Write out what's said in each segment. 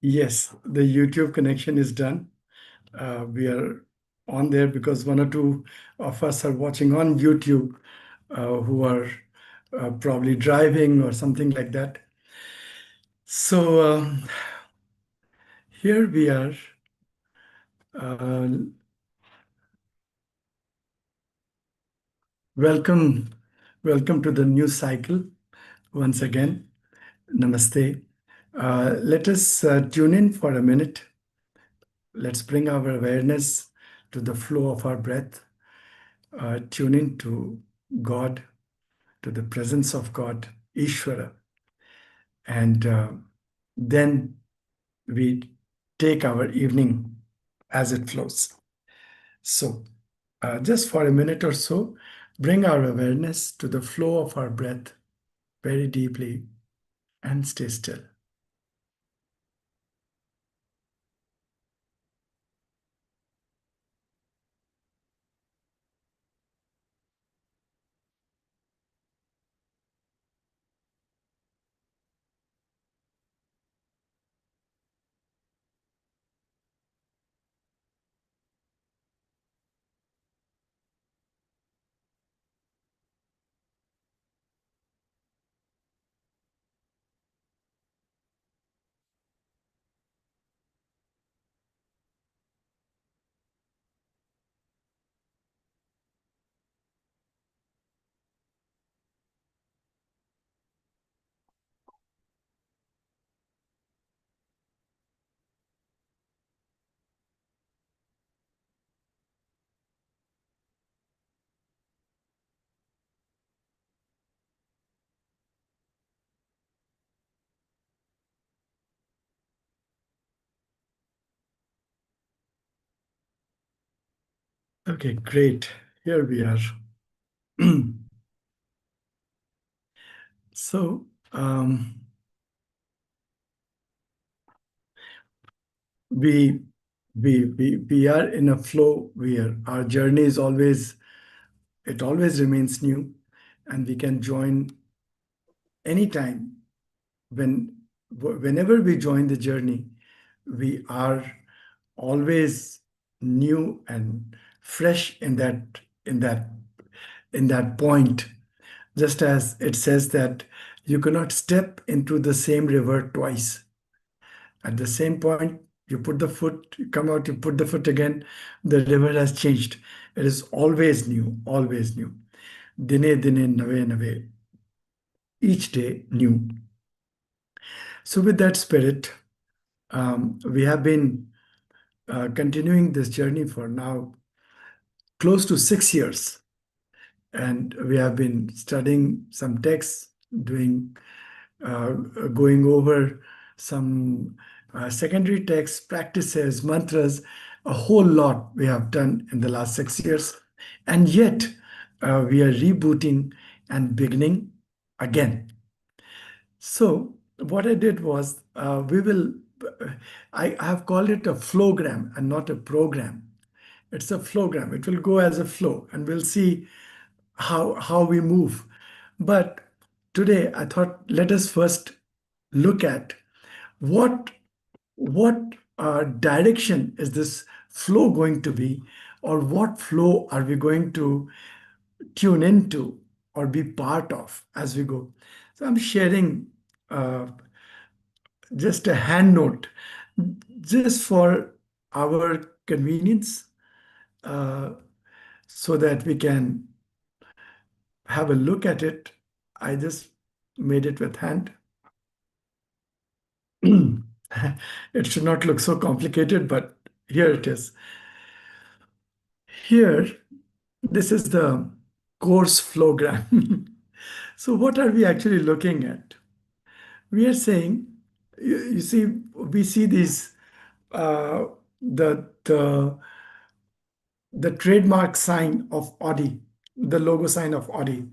Yes, the YouTube connection is done. We are on there because one or two of us are watching on YouTube who are probably driving or something like that. So here we are. Uh, welcome, welcome to the new cycle once again. Namaste. Let us tune in for a minute. Let's bring our awareness to the flow of our breath. Tune in to God, to the presence of God, Ishvara. And then we take our evening as it flows. So, just for a minute or so, bring our awareness to the flow of our breath very deeply and stay still. Okay, great. Here we are. So, we we are in a flow where our journey is always, it always remains new, and we can join anytime. Whenever we join the journey, we are always new and fresh in that in that point. Just as it says that you cannot step into the same river twice. At the same point, you put the foot, you come out, you put the foot again, the river has changed. It is always new, always new. Dine dine nave nave, each day new. So with that spirit, we have been continuing this journey for now close to 6 years. And we have been studying some texts, doing uh, going over some secondary texts, practices, mantras, a whole lot we have done in the last 6 years. And yet we are rebooting and beginning again. So what I did was I have called it a flowgram and not a program. It's a flowgram. It will go as a flow and we'll see how we move. But today I thought let us first look at what what direction is this flow going to be, or what flow are we going to tune into or be part of as we go. So I'm sharing uh, just a hand note just for our convenience, uh, so that we can have a look at it. I just made it with hand. It should not look so complicated, but here it is. Here, this is the course flowgram. So what are we actually looking at? We are saying, you see, we see these, uh, the trademark sign of Audi, the logo sign of Audi,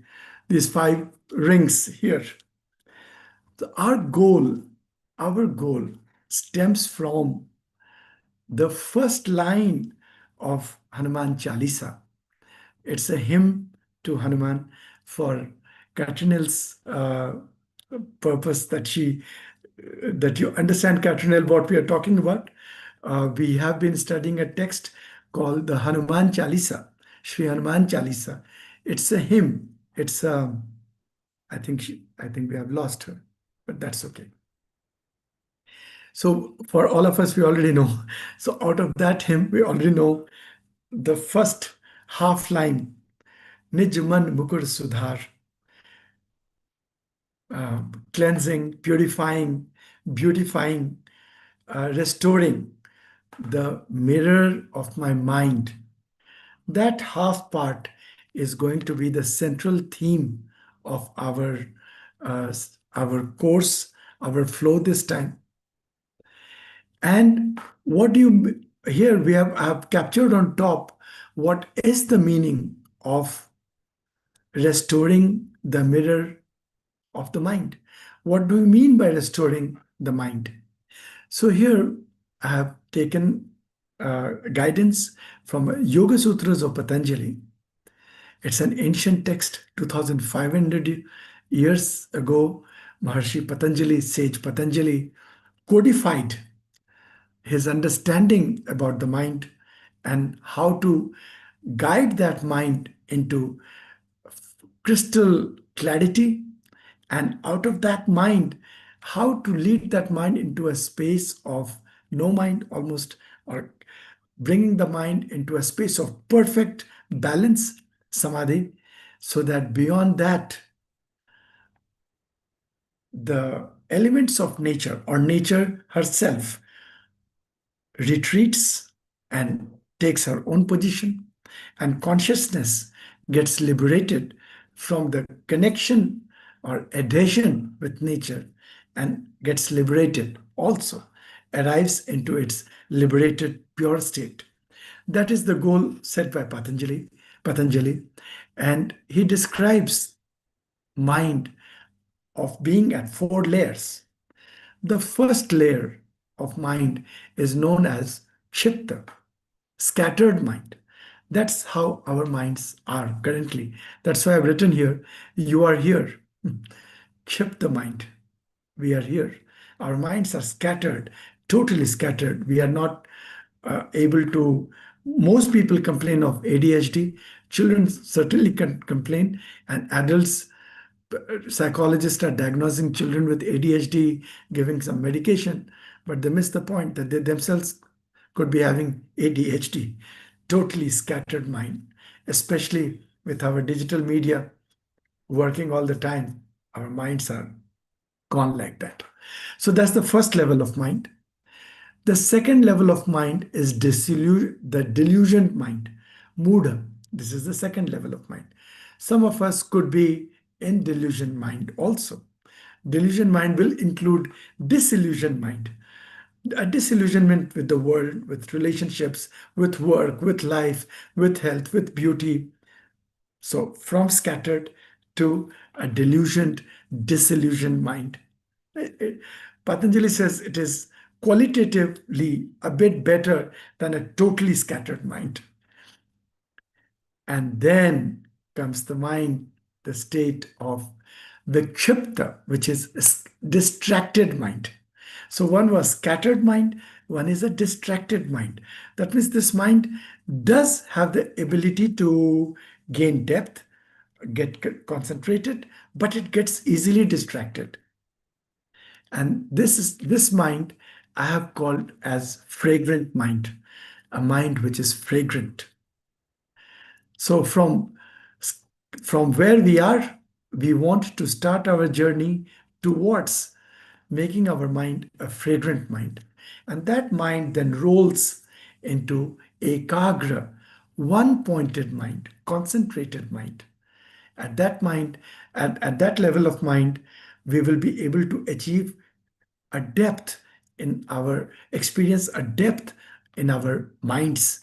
these five rings here. So our goal stems from the first line of Hanuman Chalisa. It's a hymn to Hanuman for Katrinil's purpose that she that you understand, Catronel, what we are talking about. We have been studying a text called the Hanuman Chalisa, Shri Hanuman Chalisa. It's a hymn. It's a, I think we have lost her, but that's okay. So for all of us, we already know. So out of that hymn, we already know the first half line, Nij man mukur sudhar, uh, cleansing, purifying, beautifying, restoring the mirror of my mind. That half part is going to be the central theme of uh, our course, our flow this time. And what do you here we have captured on top what is the meaning of restoring the mirror of the mind? What do we mean by restoring the mind? So here I have taken guidance from Yoga Sutras of Patanjali. It's an ancient text, 2500 years ago. Maharshi Patanjali, sage Patanjali, codified his understanding about the mind and how to guide that mind into crystal clarity, and out of that mind, how to lead that mind into a space of no mind almost, or bringing the mind into a space of perfect balance, samadhi, so that beyond that, the elements of nature or nature herself retreats and takes her own position, and consciousness gets liberated from the connection or adhesion with nature and gets liberated also, arrives into its liberated pure state. That is the goal set by Patanjali, and he describes mind of being at four layers. The first layer of mind is known as chitta, scattered mind. That's how our minds are currently. That's why I've written here, you are here. Chitta mind. We are here. Our minds are scattered, totally scattered. We are not able to. Most people complain of ADHD. Children certainly can complain, and adults, psychologists are diagnosing children with ADHD, giving some medication, but they miss the point that they themselves could be having ADHD, totally scattered mind, especially with our digital media working all the time. Our minds are gone like that. So that's the first level of mind. The second level of mind is the delusioned mind, Muda. This is the second level of mind. Some of us could be in delusioned mind also. Delusioned mind will include disillusioned mind, a disillusionment with the world, with relationships, with work, with life, with health, with beauty. So from scattered to a delusioned, disillusioned mind. Patanjali says it is qualitatively a bit better than a totally scattered mind. And then comes the mind, the state of vikshipta, which is distracted mind. So one was scattered mind, one is a distracted mind. That means this mind does have the ability to gain depth, get concentrated, but it gets easily distracted. And this mind I have called as fragrant mind, a mind which is fragrant. So from where we are, we want to start our journey towards making our mind a fragrant mind. And that mind then rolls into ekagra, one-pointed mind, concentrated mind. At that mind, at that level of mind, we will be able to achieve a depth in our experience, a depth in our minds.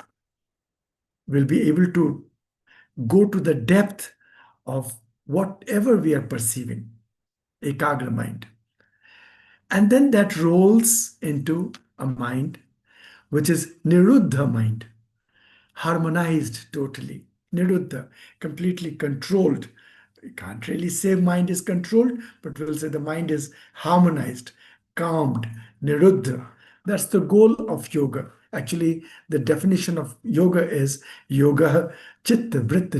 We'll be able to go to the depth of whatever we are perceiving, ekagra mind. And then that rolls into a mind which is niruddha mind, harmonized totally. Niruddha, completely controlled. We can't really say mind is controlled, but we'll say the mind is harmonized, calmed, niruddha. That's the goal of yoga. Actually, the definition of yoga is yoga chitta vritta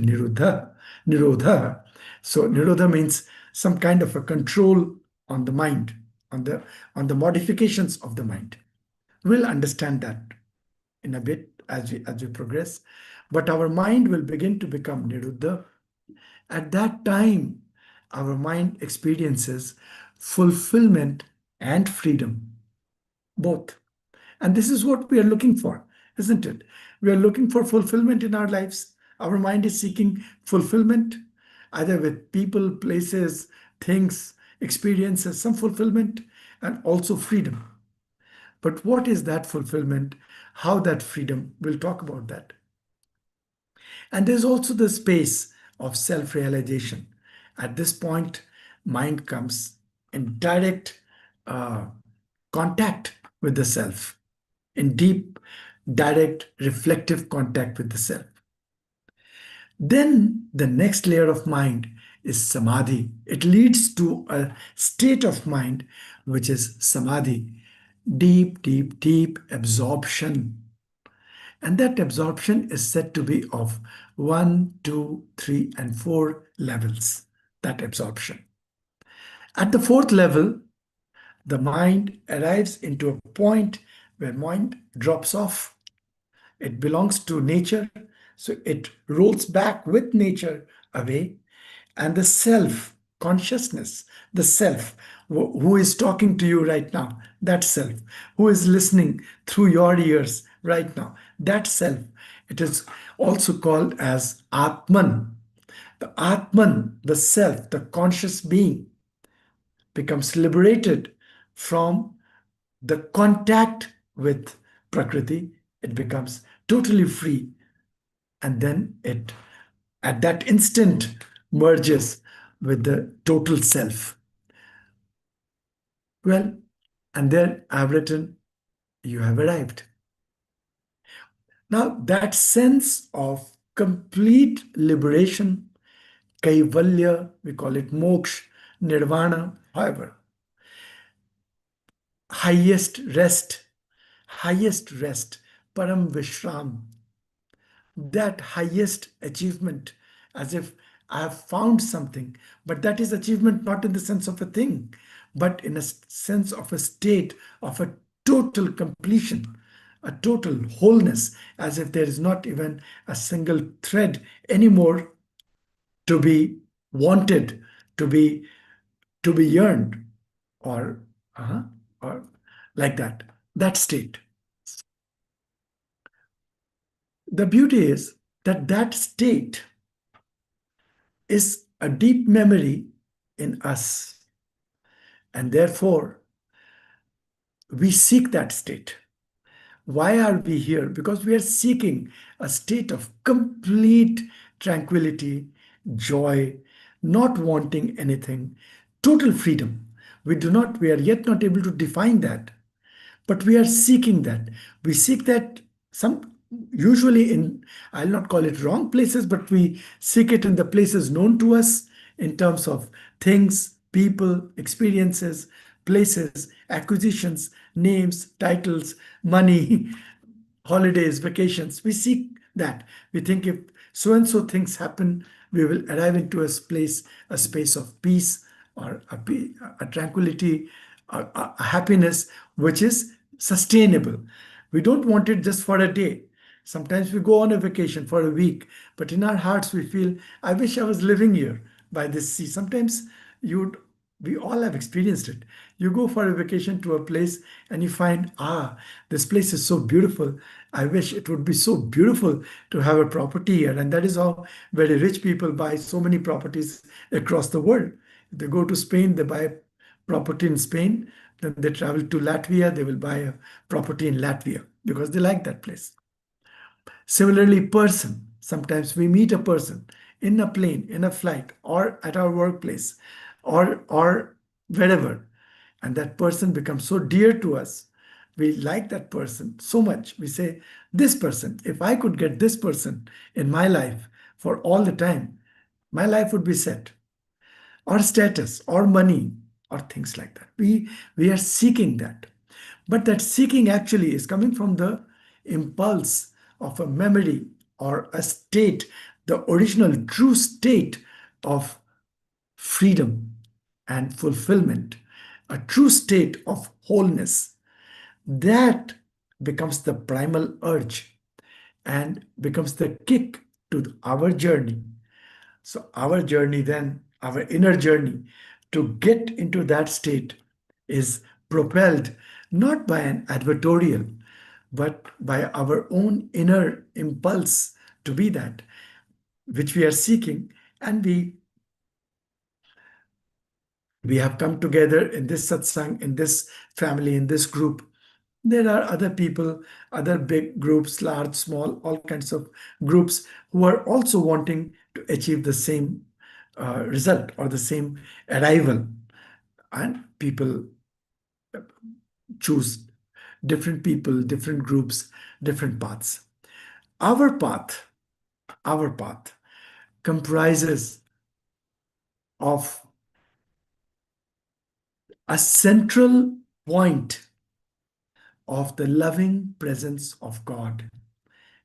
nirodha. So nirodha means some kind of a control on the mind, on the modifications of the mind. We'll understand that in a bit as we progress. But our mind will begin to become niruddha. At that time, our mind experiences fulfillment and freedom, both. And this is what we are looking for, isn't it? We are looking for fulfillment in our lives. Our mind is seeking fulfillment, either with people, places, things, experiences, some fulfillment, and also freedom. But what is that fulfillment? How that freedom? We'll talk about that. And there's also the space of self realization. At this point, mind comes in direct uh, contact with the self, in deep, direct, reflective contact with the self. Then the next layer of mind is samadhi. It leads to a state of mind which is samadhi, deep, deep, deep absorption. And that absorption is said to be of one, two, three, and four levels. That absorption. At the fourth level, the mind arrives into a point where mind drops off. It belongs to nature, so it rolls back with nature away. And the self, consciousness, the self who is talking to you right now, that self, who is listening through your ears right now, that self, it is also called as Atman. The Atman, the self, the conscious being, becomes liberated from the contact with Prakriti. It becomes totally free. And then it, at that instant, merges with the total self. Well, and there I've written, you have arrived. Now, that sense of complete liberation, kaivalya, we call it moksha, nirvana, however, highest rest, param vishram, that highest achievement, as if I have found something. But that is achievement not in the sense of a thing, but in a sense of a state of a total completion, a total wholeness, as if there is not even a single thread anymore to be wanted, to be yearned, or or like that. That state. The beauty is that that state is a deep memory in us. And therefore, we seek that state. Why are we here? Because we are seeking a state of complete tranquility, joy, not wanting anything, total freedom. We are yet not able to define that, but we are seeking that. We seek that some usually in, I'll not call it wrong places, but we seek it in the places known to us in terms of things, people, experiences, places, acquisitions, names, titles, money, holidays, vacations. We seek that. We think if so and so things happen, we will arrive into a place, a space of peace, or a tranquility, a happiness which is sustainable. We don't want it just for a day. Sometimes we go on a vacation for a week, but in our hearts we feel, I wish I was living here by this sea. Sometimes you we all have experienced it. You go for a vacation to a place and you find, this place is so beautiful. I wish it would be so beautiful to have a property here. And that is how very rich people buy so many properties across the world. If they go to Spain, they buy property in Spain. Then they travel to Latvia, they will buy a property in Latvia because they like that place. Similarly, person. Sometimes we meet a person in a plane, in a flight, or at our workplace, or wherever, and that person becomes so dear to us. We like that person so much. We say, this person, if I could get this person in my life for all the time, my life would be set. Or status, or money, or things like that. We are seeking that. But that seeking actually is coming from the impulse of a memory or a state, the original true state of freedom and fulfillment, a true state of wholeness. That becomes the primal urge and becomes the kick to our journey. So, our journey, then, our inner journey to get into that state is propelled not by an advertorial, but by our own inner impulse to be that, which we are seeking. And we have come together in this satsang, in this family, in this group. There are other people, other big groups, large, small, all kinds of groups who are also wanting to achieve the same result or the same arrival. And people choose different people, different groups, different paths. Our path, our path comprises of a central point of the loving presence of God.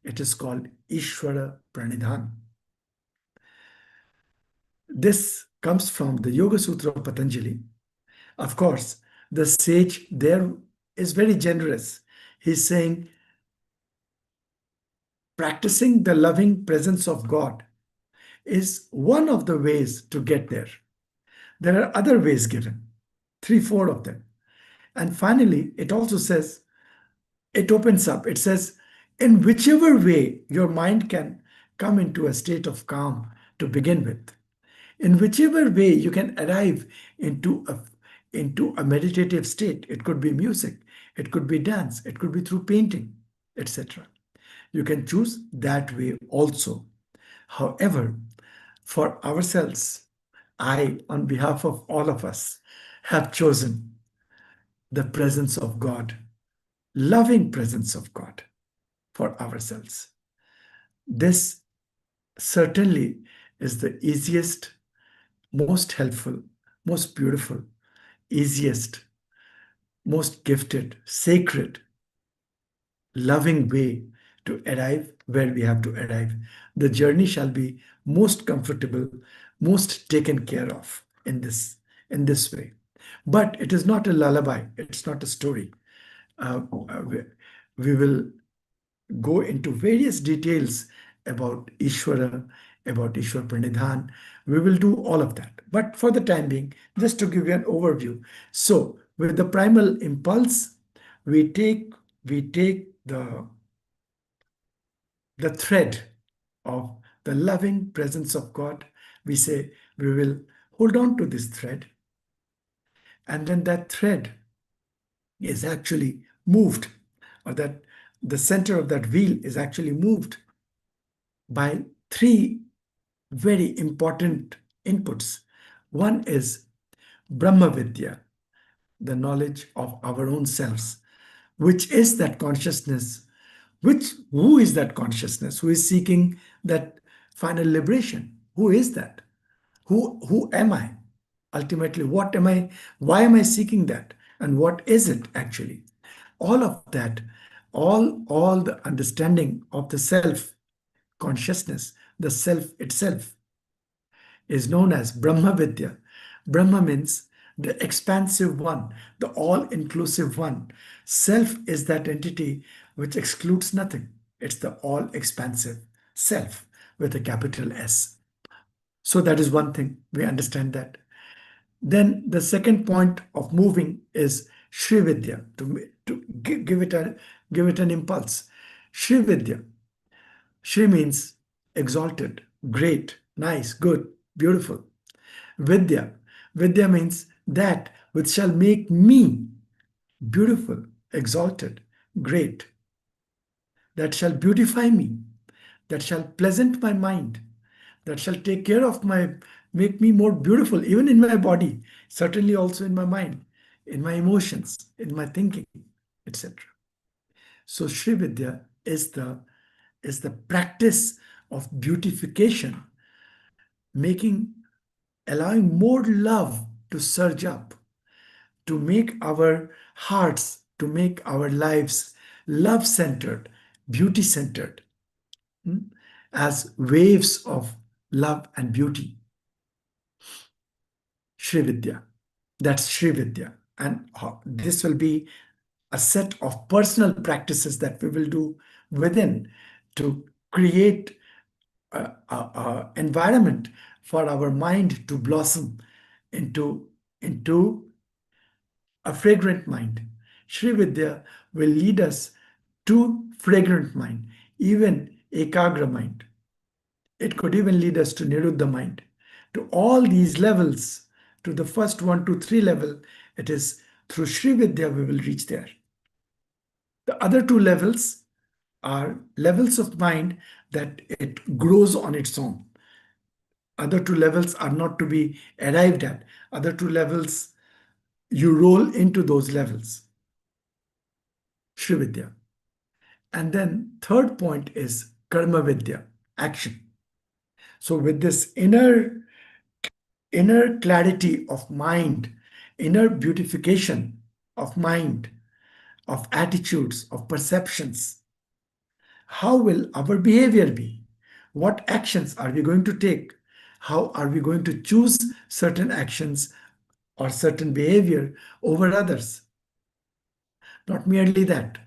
It is called Ishvara Pranidhana. This comes from the Yoga Sutra of Patanjali. Of course, the sage there is very generous. He's saying, practicing the loving presence of God is one of the ways to get there. There are other ways given, three, four of them. And finally, it also says, it opens up. It says, in whichever way your mind can come into a state of calm to begin with, in whichever way you can arrive into a meditative state. It could be music, it could be dance, it could be through painting, etc. You can choose that way also. However, for ourselves, I, on behalf of all of us, have chosen the presence of God, loving presence of God for ourselves. This certainly is the easiest, most helpful, most beautiful, easiest, most gifted, sacred, loving way to arrive where we have to arrive. The journey shall be most comfortable, most taken care of in this way. But it is not a lullaby, it's not a story. We will go into various details about Ishvara, about Ishwar Pranidhan. We will do all of that. But for the time being, just to give you an overview. So, with the primal impulse, we take the thread of the loving presence of God. We say we will hold on to this thread, and then that thread is actually moved, or that the center of that wheel is actually moved by three very important inputs. One is Brahma Vidya, the knowledge of our own selves, which is that consciousness, who is that consciousness, who is seeking that final liberation? Who is that? Who am I? Ultimately, what am I? Why am I seeking that? And what is it actually? All of that, all the understanding of the self consciousness, the self itself, is known as Brahma Vidya. Brahma means the expansive one, the all-inclusive one. Self is that entity which excludes nothing. It's the all-expansive self with a capital S. So that is one thing. We understand that. Then the second point of moving is Shri Vidya, to give it an impulse. Shri Vidya. Shri means exalted, great, nice, good, beautiful. Vidya. Vidya means that which shall make me beautiful, exalted, great, that shall beautify me, that shall pleasant my mind, that shall take care of make me more beautiful, even in my body, certainly also in my mind, in my emotions, in my thinking, etc. So Sri Vidya is the practice of beautification, making allowing more love to surge up, to make our hearts, to make our lives love centered, beauty centered, as waves of love and beauty. Sri Vidya. That's Sri Vidya. And this will be a set of personal practices that we will do within to create a environment for our mind to blossom into a fragrant mind. Sri Vidya will lead us to fragrant mind, even ekagra mind. It could even lead us to niruddha mind. To all these levels, to the first 1 to 3 level, it is through Sri Vidya we will reach there. The other two levels are levels of mind that it grows on its own. Other two levels are not to be arrived at. Other two levels, you roll into those levels. Sri Vidya. And then third point is Karma Vidya, action. So with this inner clarity of mind, inner beautification of mind, of attitudes, of perceptions, how will our behavior be? What actions are we going to take? How are we going to choose certain actions or certain behavior over others? Not merely that,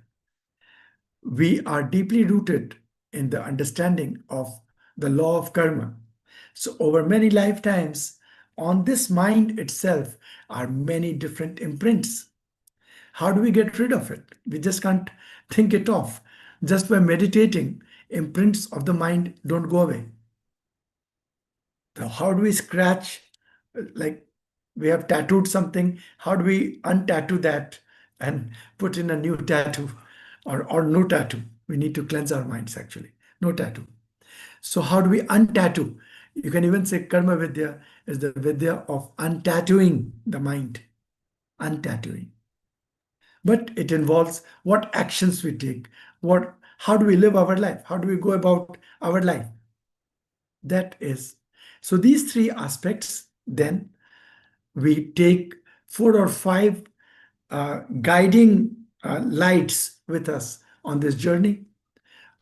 we are deeply rooted in the understanding of the law of karma. So, over many lifetimes, on this mind itself are many different imprints. How do we get rid of it? We just can't think it off. Just by meditating, imprints of the mind don't go away. So, how do we scratch? Like we have tattooed something, how do we untattoo that and put in a new tattoo or no tattoo? We need to cleanse our minds actually. No tattoo. So, how do we untattoo? You can even say Karma Vidya is the Vidya of untattooing the mind. Untattooing. But it involves what actions we take, how do we live our life, how do we go about our life. That is. So these three aspects, then we take 4 or 5 guiding lights with us on this journey.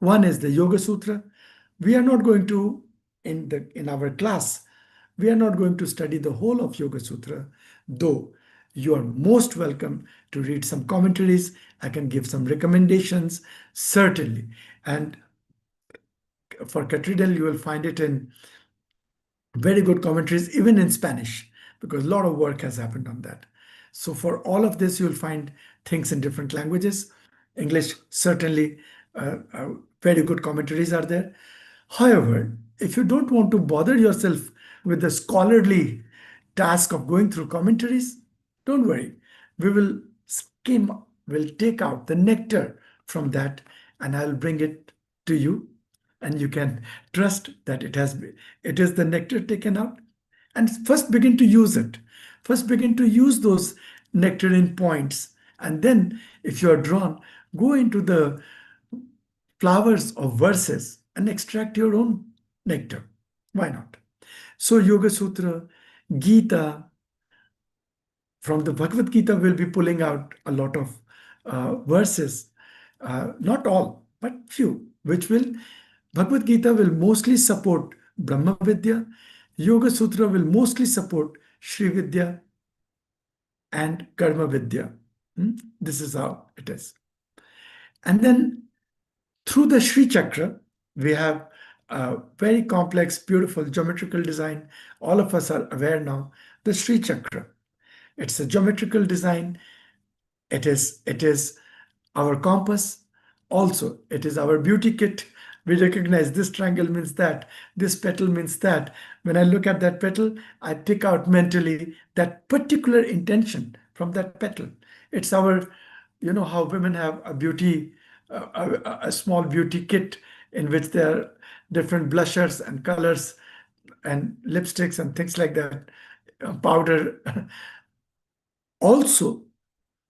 One is the Yoga Sutra. We are not going to, in our class, we are not going to study the whole of Yoga Sutra, though you are most welcome to read some commentaries. I can give some recommendations, certainly. And for Cathedral, you will find it in very good commentaries, even in Spanish, because a lot of work has happened on that. So for all of this, you'll find things in different languages. English, certainly, very good commentaries are there. However, if you don't want to bother yourself with the scholarly task of going through commentaries, don't worry. We will skim, we'll take out the nectar from that, and I'll bring it to you, and you can trust that it is the nectar taken out. And first begin to use it. First begin to use those nectarine points, and then if you are drawn, go into the flowers of verses and extract your own nectar. Why not? So Yoga Sutra, Gita, from the Bhagavad Gita, we'll be pulling out a lot of verses, not all, but few, which will, Bhagavad Gita will mostly support Brahma Vidya, Yoga Sutra will mostly support Sri Vidya and Karma Vidya. This is how it is. And then through the Sri Chakra, we have a very complex, beautiful geometrical design. All of us are aware now, the Sri Chakra. It's a geometrical design. It is our compass. Also, it is our beauty kit. We recognize this triangle means that, this petal means that. When I look at that petal, I pick out mentally that particular intention from that petal. It's our, you know, how women have a beauty, a small beauty kit in which there are different blushers and colors and lipsticks and things like that, powder. Also,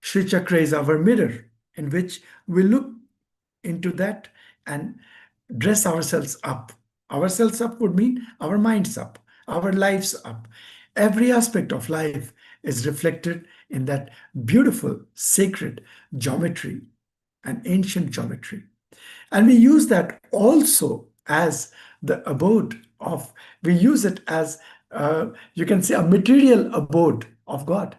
Sri Chakra is our mirror in which we look into that and dress ourselves up. Ourselves up would mean our minds up, our lives up. Every aspect of life is reflected in that beautiful, sacred geometry and ancient geometry. And we use that also as the abode of, we use it as, you can say, a material abode of God.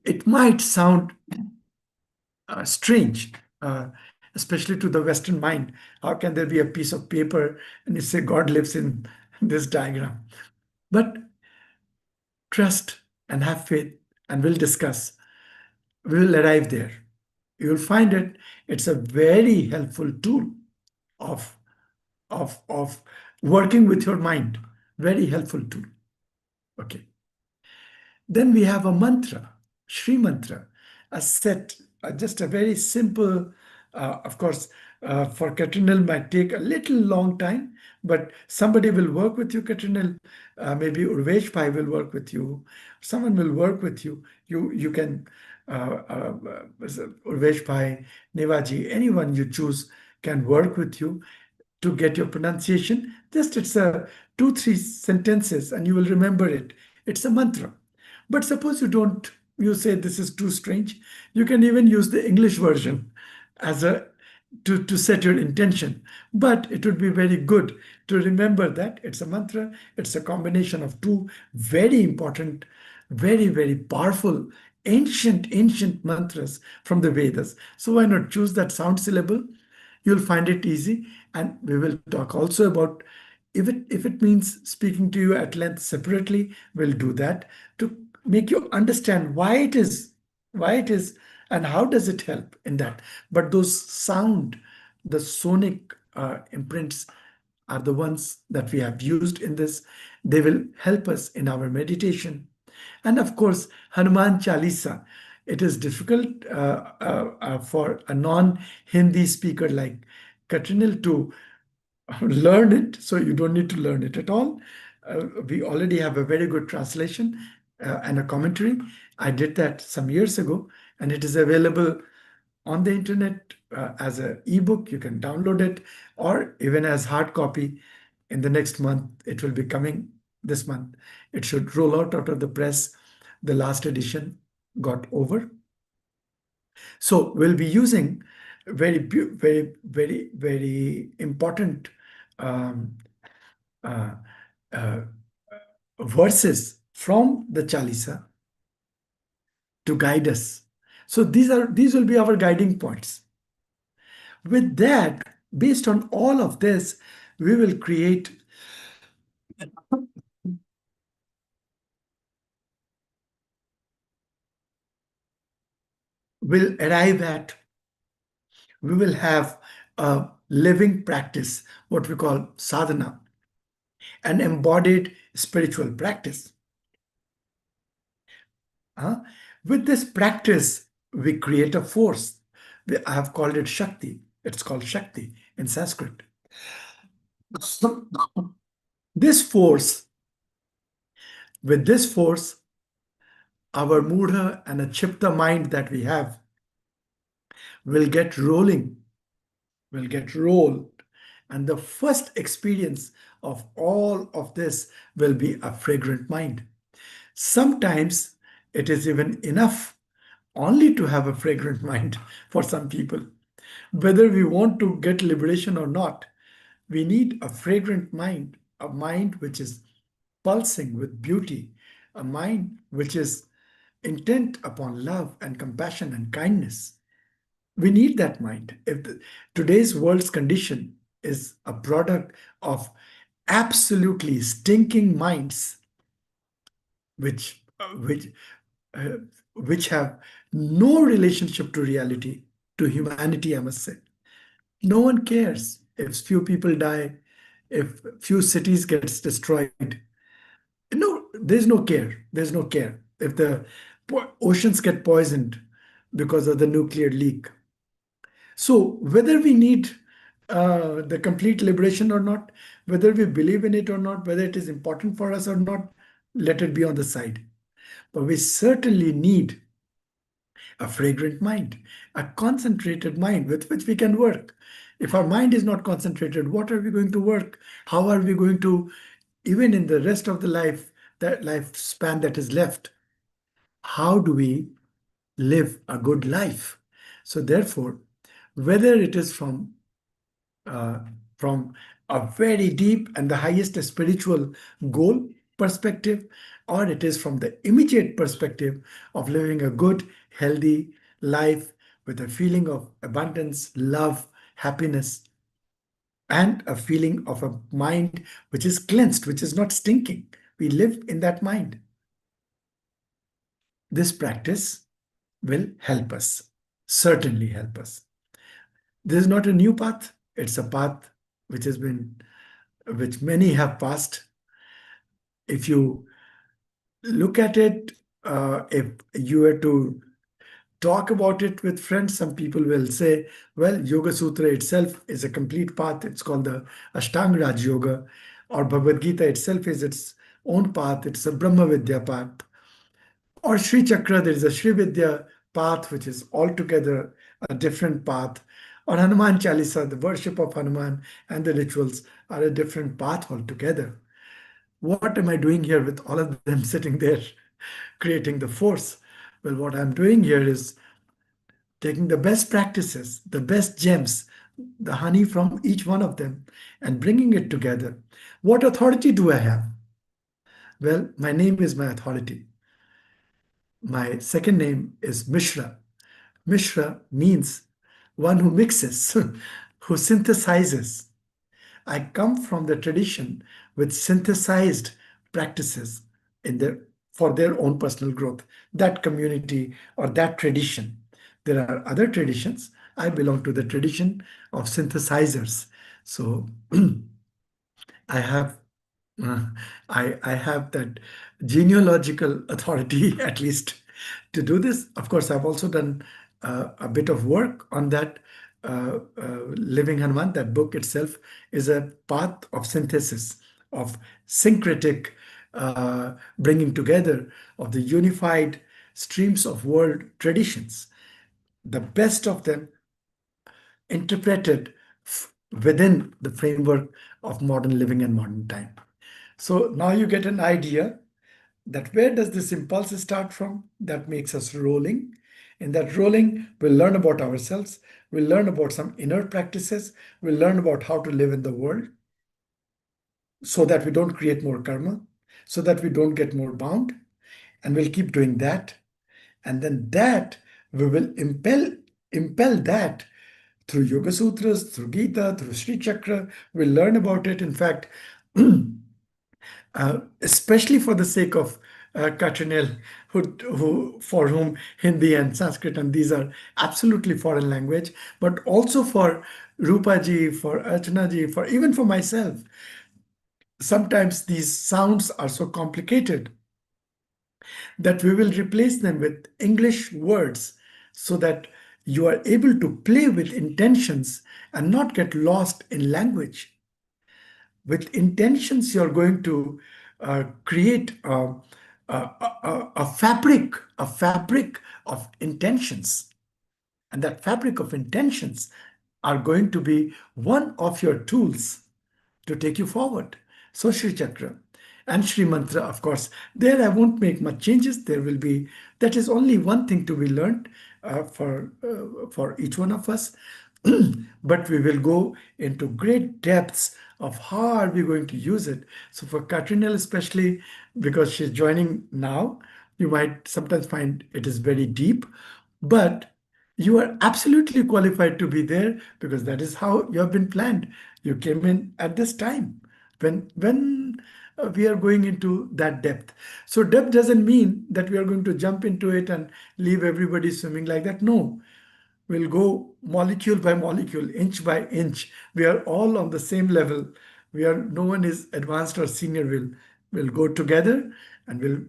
It might sound strange, especially to the Western mind. How can there be a piece of paper and you say God lives in this diagram? But trust and have faith, and we'll discuss. We will arrive there. You'll find it. It's a very helpful tool of of working with your mind. Very helpful tool. Okay. Then we have a mantra, Shri Mantra, a set, just a very simple, of course, for Katrinal might take a little long time, but somebody will work with you, Katrinal. Maybe Urvesh Bhai will work with you. Someone will work with you. You can, Urvesh Bhai, Nevaji, anyone you choose can work with you to get your pronunciation. Just it's a 2, 3 sentences and you will remember it. It's a mantra. But suppose you don't, you say this is too strange, you can even use the English version as a to set your intention. But it would be very good to remember that it's a mantra, it's a combination of two very important, very, very powerful, ancient mantras from the Vedas. So why not choose that sound syllable? You'll find it easy. And we will talk also about, if it means speaking to you at length separately, we'll do that to make you understand why it is, and how does it help in that. But those sound, the sonic imprints are the ones that we have used in this. They will help us in our meditation. And of course, Hanuman Chalisa. It is difficult for a non-Hindi speaker like Katrinil to learn it, so you don't need to learn it at all. We already have a very good translation and a commentary. I did that some years ago, and it is available on the internet as an ebook. You can download it, or even as hard copy. In the next month, it will be coming this month. It should roll out of the press. The last edition got over. So we'll be using very important um, uh, uh, verses from the Chalisa to guide us. So these will be our guiding points. With that, based on all of this, we will create, will arrive at, we will have a living practice, what we call sadhana, an embodied spiritual practice. With this practice, we create a force. I have called it Shakti. It's called Shakti in Sanskrit. This force, with this force, our Mudha and a Chipta mind that we have will get rolling, will get rolled. And the first experience of all of this will be a fragrant mind. Sometimes it is even enough only to have a fragrant mind for some people. Whether we want to get liberation or not, we need a fragrant mind, a mind which is pulsing with beauty, a mind which is intent upon love and compassion and kindness. We need that mind. Today's world's condition is a product of absolutely stinking minds, which uh, which uh, which have no relationship to reality, to humanity, I must say. No one cares if few people die, if few cities gets destroyed. No, there's no care. There's no care. If the oceans get poisoned because of the nuclear leak. So whether we need the complete liberation or not, whether we believe in it or not, whether it is important for us or not, let it be on the side. But we certainly need a fragrant mind, a concentrated mind with which we can work. If our mind is not concentrated, what are we going to work? How are we going to, even in the rest of the life, that lifespan that is left, how do we live a good life? So therefore, whether it is uh, from a very deep and the highest spiritual goal perspective, or it is from the immediate perspective of living a good, healthy life with a feeling of abundance, love, happiness, and a feeling of a mind which is cleansed, which is not stinking. We live in that mind. This practice will help us, certainly help us. This is not a new path, it's a path which has been, which many have passed. If you look at it, if you were to talk about it with friends, some people will say, well, Yoga Sutra itself is a complete path. It's called the Ashtanga Raj Yoga, or Bhagavad Gita itself is its own path. It's a Brahma Vidya path. Or Sri Chakra, there is a Sri Vidya path, which is altogether a different path. Or Hanuman Chalisa, the worship of Hanuman and the rituals are a different path altogether. What am I doing here with all of them sitting there creating the force? Well, what I'm doing here is taking the best practices, the best gems, the honey from each one of them, and bringing it together. What authority do I have? Well, my name is my authority. My second name is Mishra. Mishra means one who mixes, who synthesizes. I come from the tradition with synthesized practices in their for their own personal growth, that community or that tradition. There are other traditions. I belong to the tradition of synthesizers. So I have uh, I have that genealogical authority at least to do this. Of course, I've also done a bit of work on that. Living Hanuman, that book itself is a path of synthesis, of syncretic bringing together of the unified streams of world traditions, the best of them interpreted within the framework of modern living and modern time. So now you get an idea that where does this impulse start from that makes us rolling. In that rolling, we'll learn about ourselves, we'll learn about some inner practices, we'll learn about how to live in the world so that we don't create more karma, so that we don't get more bound, and we'll keep doing that. And then that we will impel that through Yoga Sutras, through Gita, through Sri Chakra. We'll learn about it. In fact, especially for the sake of Katrinel, who for whom Hindi and Sanskrit and these are absolutely foreign language, but also for Rupa ji, for Archana ji, for even for myself. Sometimes these sounds are so complicated that we will replace them with English words so that you are able to play with intentions and not get lost in language. With intentions, you're going to create a fabric of intentions. And that fabric of intentions are going to be one of your tools to take you forward. So Sri Chakra and Sri Mantra, of course, there I won't make much changes. There will be, that is only one thing to be learned for each one of us. But we will go into great depths of how are we going to use it. So for Katrinel especially, because she's joining now, you might sometimes find it is very deep, but you are absolutely qualified to be there because that is how you have been planned. You came in at this time when we are going into that depth. So depth doesn't mean that we are going to jump into it and leave everybody swimming like that. No, we'll go molecule by molecule, inch by inch. We are all on the same level. We are, no one is advanced or senior. We'll go together and we'll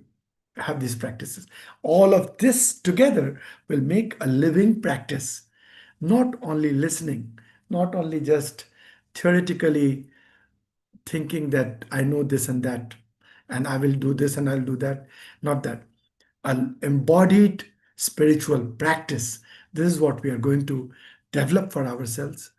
have these practices. All of this together will make a living practice, not only listening, not only just theoretically thinking that I know this and that, and I will do this and I'll do that. Not that. An embodied spiritual practice. This is what we are going to develop for ourselves.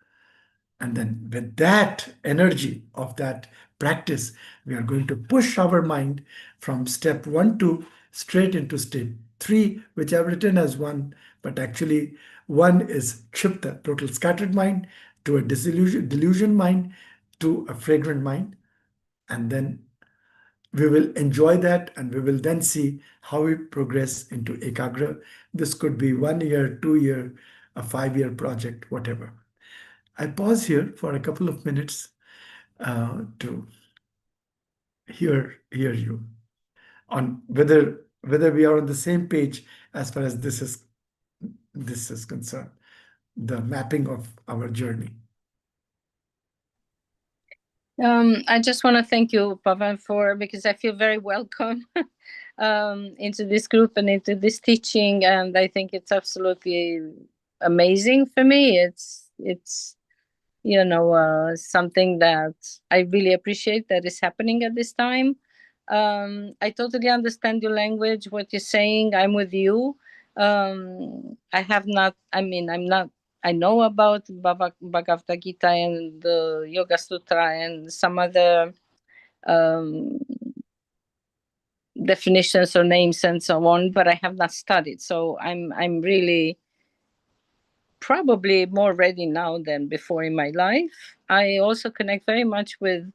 And then with that energy of that practice, we are going to push our mind from step 1 to straight into step 3, which I've written as 1, but actually 1 is kshipta, total scattered mind, to a delusion mind, to a fragrant mind. And then we will enjoy that, and we will then see how we progress into ekagra. This could be 1 year, 2 year, a 5 year project, whatever. I pause here for a couple of minutes to hear you on whether we are on the same page as far as this is concerned, the mapping of our journey. I just want to thank you, Pavan, because I feel very welcome into this group and into this teaching, and I think it's absolutely amazing for me. It's something that I really appreciate that is happening at this time. I totally understand your language, what you're saying. I'm with you. I have not. I mean, I'm not. I know about Bhagavad Gita and the Yoga Sutra and some other um, definitions or names and so on, but I have not studied. So I'm really probably more ready now than before in my life. I also connect very much with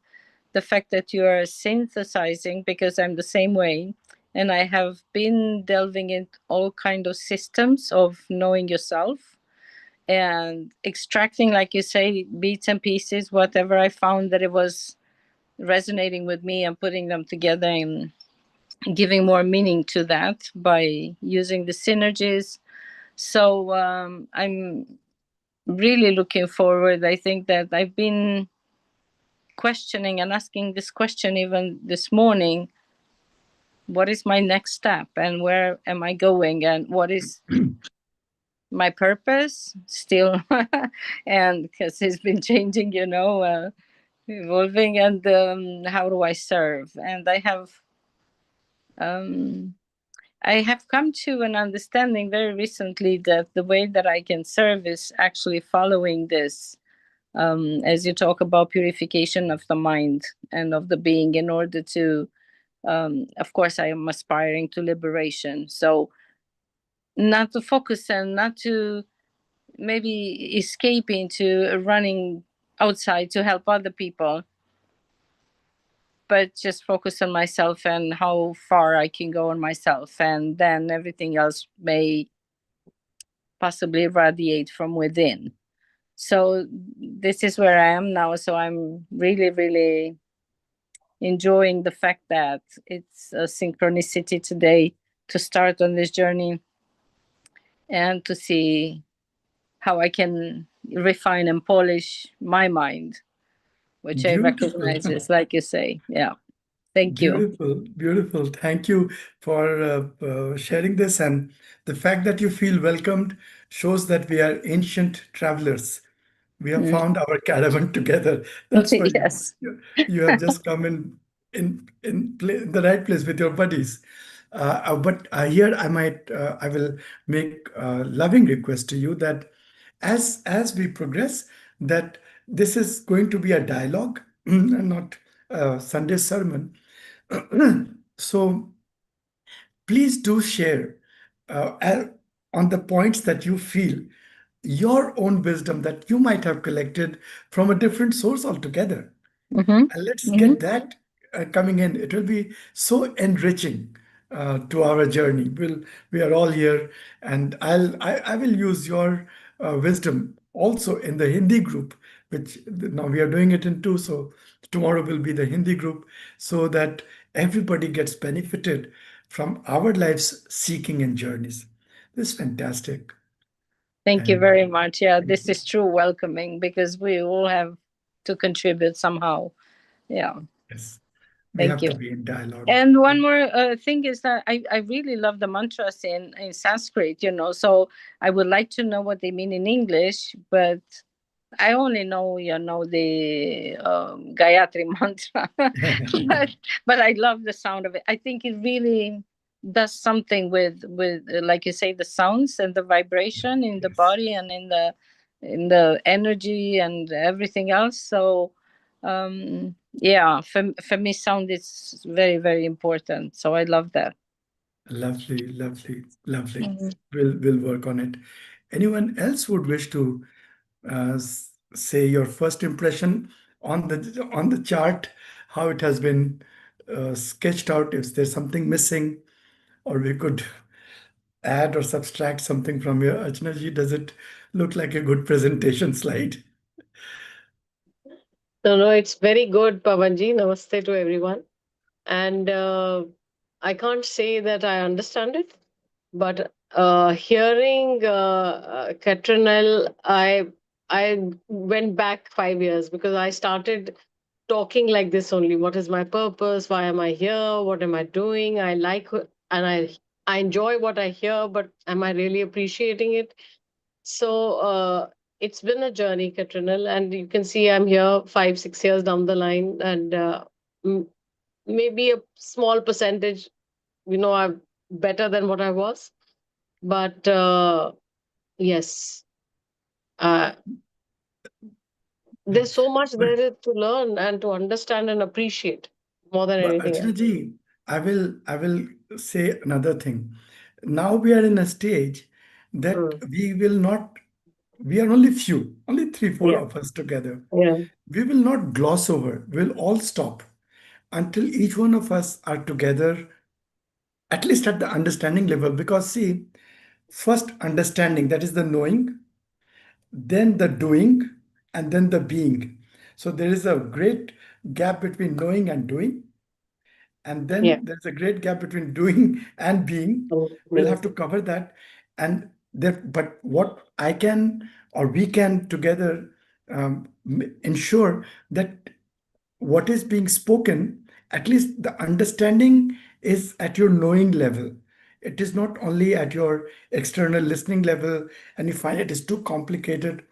the fact that you are synthesizing, because I'm the same way, and I have been delving into all kind of systems of knowing yourself and extracting, like you say, bits and pieces, whatever I found that it was resonating with me, and putting them together and giving more meaning to that by using the synergies. So I'm really looking forward. I think that I've been questioning and asking this question even this morning: what is my next step, and where am I going, and what is my purpose still? And because it's been changing, evolving, and how do I serve? And um, I have come to an understanding very recently that the way that I can serve is actually following this, as you talk about purification of the mind and of the being, in order to, of course, I am aspiring to liberation. So, not to focus and not to maybe escape into running outside to help other people, but just focus on myself and how far I can go on myself. And then everything else may possibly radiate from within. So this is where I am now. So I'm really, really enjoying the fact that it's a synchronicity today to start on this journey and to see how I can refine and polish my mind, which I Beautiful. recognize is, like you say. Yeah. Thank you. Beautiful, beautiful. Thank you for sharing this. And the fact that you feel welcomed shows that we are ancient travelers. We have Mm. found our caravan together. That's why Yes. you have just come in the right place with your buddies. But here I will make a loving request to you that as we progress, that this is going to be a dialogue and not a Sunday sermon. So please do share on the points that you feel, your own wisdom that you might have collected from a different source altogether. Mm-hmm. And let's Mm-hmm. get that coming in. It will be so enriching to our journey. We are all here, and I will use your wisdom also in the Hindi group, which now we are doing it in two. So tomorrow will be the Hindi group, so that everybody gets benefited from our lives seeking and journeys. This is fantastic. Thank you And very much. Yeah, this is true welcoming, because we all have to contribute somehow. Yeah. yes, we Thank have you. to be in dialogue. And one more thing is that I really love the mantras in Sanskrit, so I would like to know what they mean in English, but I only know, the Gayatri mantra, but I love the sound of it. I think it really does something with like you say, the sounds and the vibration in the Yes. body and in the energy and everything else. So Yeah, for me sound is very, very important, so I love that. Lovely, lovely, lovely. Mhm. We'll work on it. Anyone else would wish to say your first impression on the chart, how it has been sketched out, if there's something missing, or we could add or subtract something from here. Archana ji, does it look like a good presentation slide? No, no, it's very good, Pavanji. Namaste to everyone. And I can't say that I understand it, but hearing Catronel, I went back 5 years because I started talking like this only. What is my purpose? Why am I here? What am I doing? I like and I enjoy what I hear, but am I really appreciating it? So it's been a journey, Catronel, and you can see I'm here 5, 6 years down the line, and m- maybe a small percentage, I'm better than what I was. But yes, uh, there's so much But there to learn and to understand and appreciate more than But anything Archana else. ji, I will say another thing. Now we are in a stage that Mm. we are only few, only three, four Yeah, of us together. yeah, We will not gloss over. We'll all stop until each one of us are together, at least at the understanding level. Because see, first understanding, that is the knowing, then the doing, and then the being. So there is a great gap between knowing and doing. And yeah. then there's a great gap between doing and being. We'll have to cover that. And there, but what I can or we can together ensure that what is being spoken, at least the understanding is at your knowing level. It is not only at your external listening level, and you find it is too complicated,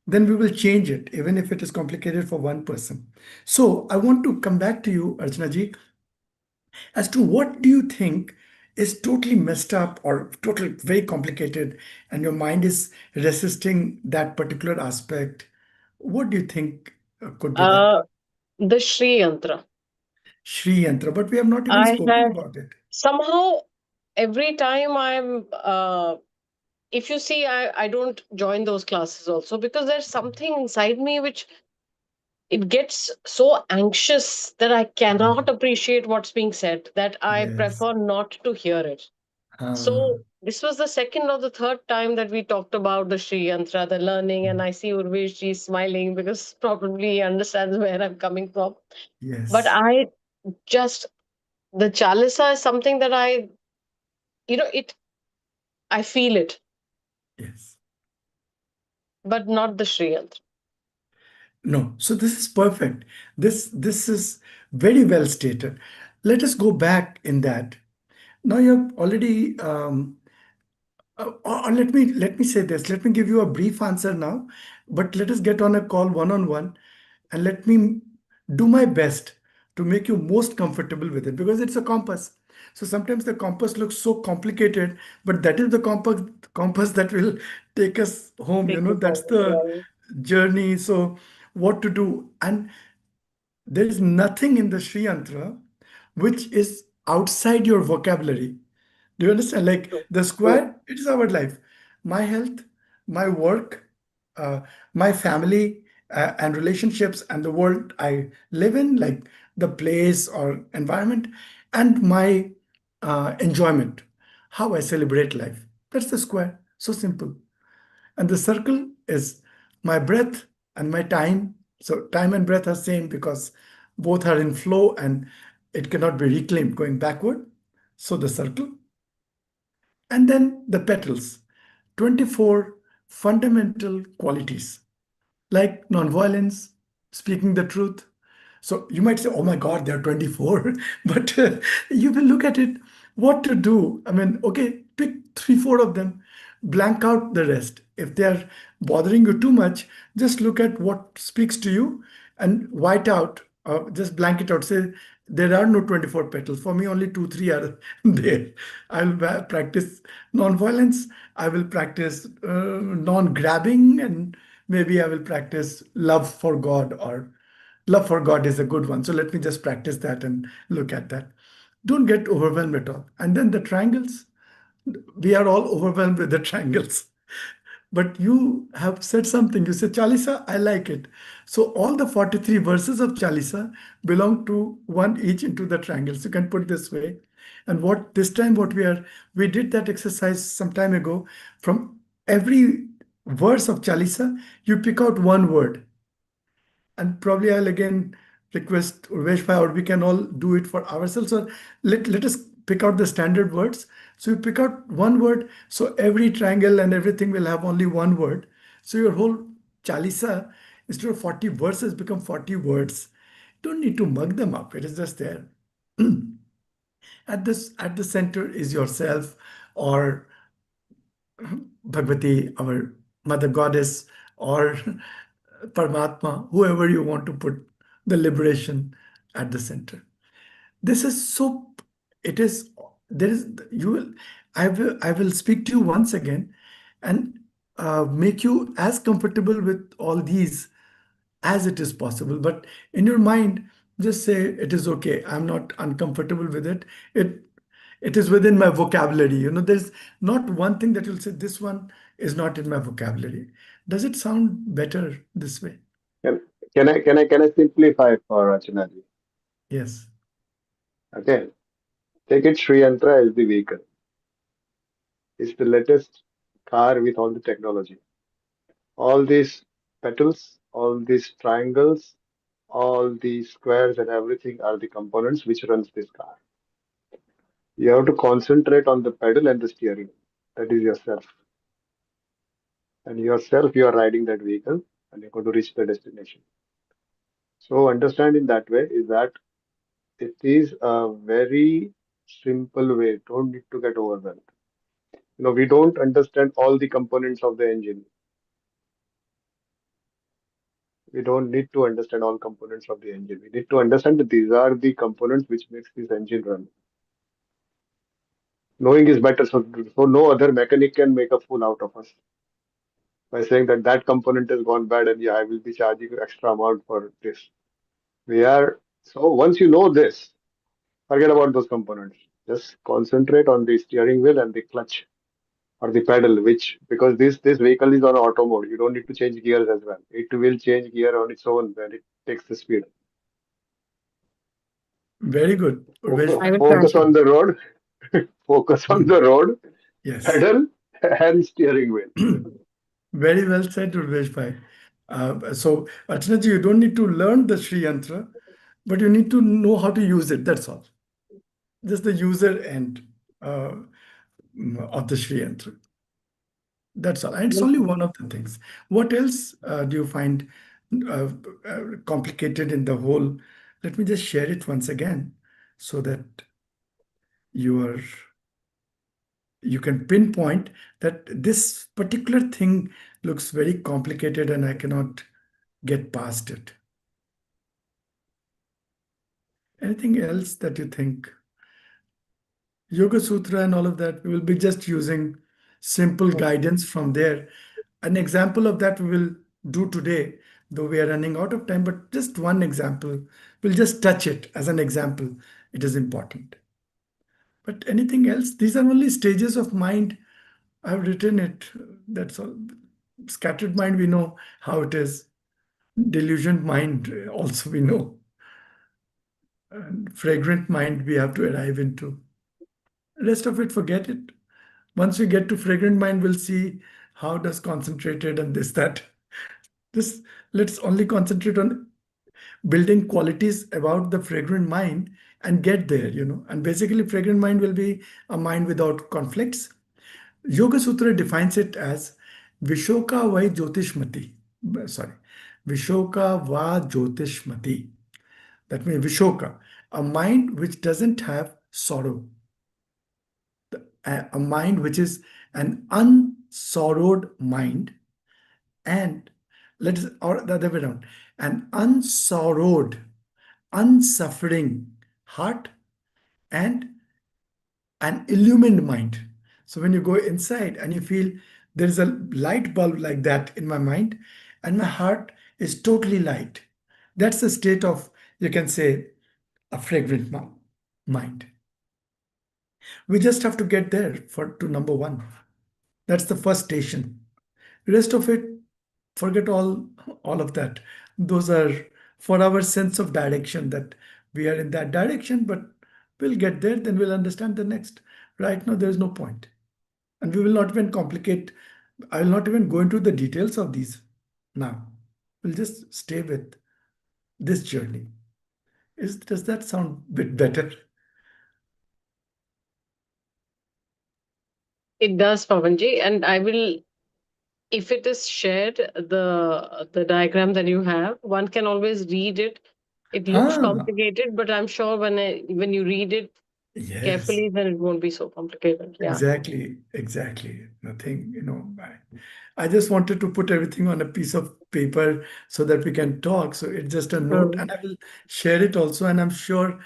then we will change it, even if it is complicated for one person. So I want to come back to you, Archana ji, as to what do you think is totally messed up or totally very complicated and your mind is resisting that particular aspect. What do you think could be that? Uh, the Shri Yantra. Shri Yantra, but we have not even I spoken have about it. somehow every time if you see, I don't join those classes also because there's something inside me which it gets so anxious that I cannot Mhm. appreciate what's being said, that I Yes. prefer not to hear it. Ah, So this was the second or the third time that we talked about the Sri Yantra, the learning, and I see Urvesh ji smiling because probably he understands where I'm coming from. But yes. I just the Chalisa is something that it I feel it, Yes. but not the Sri Yantra. No. So this is perfect. This is very well stated. Let us go back in that. Now you have already or let me say this. Let me give you a brief answer now, but let us get on a call one-on-one, and let me do my best to make you most comfortable with it because it's a compass. So sometimes the compass looks so complicated, but that is the compass that will take us home. Take you That's forward. the Yeah. journey. So what to do, and there is nothing in the Sri Yantra which is outside your vocabulary. Do you understand? Like True. the Yeah. square, it is our life. My health, my work, uh, my family, and relationships, and the world I live in, like the place or environment, and my enjoyment, how I celebrate life. That's the square. So simple. And the circle is my breath and my time. So time and breath are same because both are in flow and it cannot be reclaimed going backward. So the circle. And then the petals, 24 fundamental qualities like nonviolence, speaking the truth. So you might say, oh my God, there are 24, but you will look at it, what to do. I mean, okay, pick three, four of them, blank out the rest. If they are bothering you too much, just look at what speaks to you and white out, just blank it out. Say, there are no 24 petals. For me, only two, three are there. I will practice non-violence. I will practice non-grabbing, and maybe I will practice love for God or Love for God is a good one. So let me just practice that and look at that. Don't get overwhelmed at all. And then the triangles, we are all overwhelmed with the triangles. But you have said something. You said, Chalisa, I like it. So all the 43 verses of Chalisa belong to one each into the triangles. You can put this way. And what this time, we did that exercise some time ago. From every verse of Chalisa, you pick out one word, and probably I'll again request Urvesh Bhai, or we can all do it for ourselves. Or let us pick out the standard words. So you pick out one word. So every triangle and everything will have only one word. So your whole Chalisa, instead of 40 verses, become 40 words. Don't need to mug them up. It is just there. At the center is yourself, or Bhagavati, our mother goddess, or Paramatma, whoever you want to put the liberation at the center. This is so, it is, there is, you will, I will speak to you once again and make you as comfortable with all these as it is possible. But in your mind, just say it is okay. I'm not uncomfortable with it. It it is within my vocabulary. There's not one thing that you'll say this one is not in my vocabulary. Does it sound better this way? Can, can I simplify for Rachanaji? Yes. Okay. Take it Sri Yantra is the vehicle. It's the latest car with all the technology. All these petals, all these triangles, all these squares and everything are the components which runs this car. You have to concentrate on the pedal and the steering. That is yourself. And yourself, you are riding that vehicle and you're going to reach the destination. So understand in that way is that it is a very simple way. Don't need to get overwhelmed. We don't understand all the components of the engine. We don't need to understand all components of the engine. We need to understand that these are the components which makes this engine run. Knowing is better, so no other mechanic can make a fool out of us by saying that that component has gone bad and yeah, I will be charging you extra amount for this. We are so once you know this, forget about those components. Just concentrate on the steering wheel and the clutch or the pedal, which because this vehicle is on auto mode, you don't need to change gears as well. It will change gear on its own when it takes the speed. Very good. Urvesh I Bhai. will try. Focus on the road, focus on the road, Yes. pedal and steering wheel. Very well said, Urvesh Bhai. So, Archana ji, you don't need to learn the Sri Yantra, but you need to know how to use it. That's all. Just the user end uh, of the Sri Yantra. That's all. And it's only one of the things. What else do you find uh, complicated in the whole? Let me just share it once again so that you are you can pinpoint that this particular thing looks very complicated and I cannot get past it. Anything else that you think? Yoga Sutra and all of that, we will be just using simple guidance from there. An example of that we will do today, though we are running out of time, but just one example. We'll just touch it as an example. It is important. But anything else? These are only stages of mind. I've written it. That's all. Scattered mind, we know how it is. Delusioned mind, also we know. And fragrant mind, we have to arrive into. Rest of it, forget it. Once we get to fragrant mind, we'll see how does concentrated and this, that. This, let's only concentrate on building qualities about the fragrant mind and get there. And basically, fragrant mind will be a mind without conflicts. Yoga Sutra defines it as Vishoka vai Jyotishmati. Sorry, Vishoka va Jyotishmati. That means Vishoka, a mind which doesn't have sorrow, a mind which is an unsorrowed mind, and or the other way around, an unsorrowed, unsuffering heart, and an illumined mind. So when you go inside and you feel there is a light bulb like that in my mind, and my heart is totally light, That's the state of, you can say, a fragrant mind. We just have to get there for to number one. That's the first station. Rest of it, forget all of that. Those are for our sense of direction, that we are in that direction, but we'll get there, then we'll understand the next. Right now, there's no point. And we will not even complicate. I will not even go into the details of these now. We'll just stay with this journey. Does that sound a bit better? It does, Pavanji, and I will, if it is shared, the diagram that you have, one can always read it. It looks Ah, complicated, but I'm sure when you read it yes. carefully, then it won't be so complicated. Yeah. Exactly, exactly. Nothing, I just wanted to put everything on a piece of paper so that we can talk. So it's just a note, Mm. and I will share it also. And I'm sure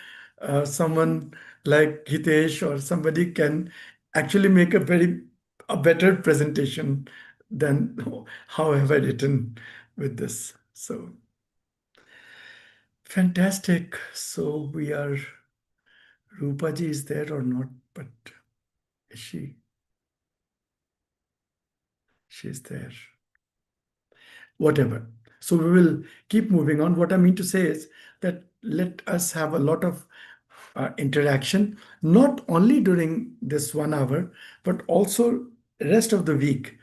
someone like Hitesh or somebody can actually make a better presentation than how have I written with this. So fantastic. So we are, Rupaji is there or not? But is she? She's there. Whatever. So we will keep moving on. What I mean to say is that let us have a lot of interaction, not only during this 1 hour, but also rest of the week.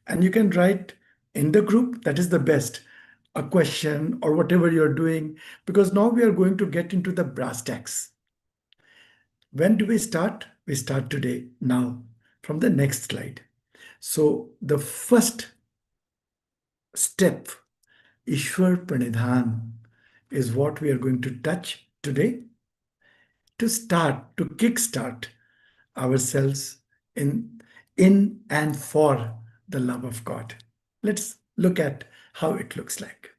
And you can write in the group, that is the best, a question or whatever you're doing, because now we are going to get into the brass tacks. When do we start? We start today, now, from the next slide. So the first step, Ishwar Pranidhan, is what we are going to touch today to kickstart ourselves in and for the love of God. Let's look at how it looks like.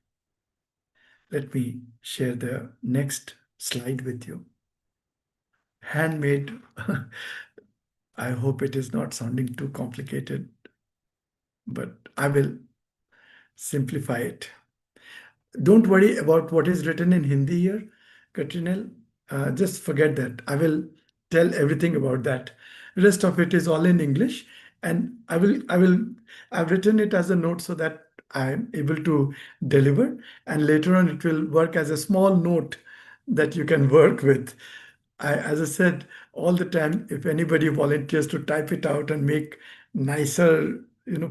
Let me share the next slide with you. Handmade. I hope it is not sounding too complicated, but I will simplify it. Don't worry about what is written in Hindi here, Katrinel. Just forget that. I will tell everything about that. Rest of it is all in English, and I've written it as a note so that I'm able to deliver, and later on it will work as a small note that you can work with. As I said all the time, if anybody volunteers to type it out and make nicer,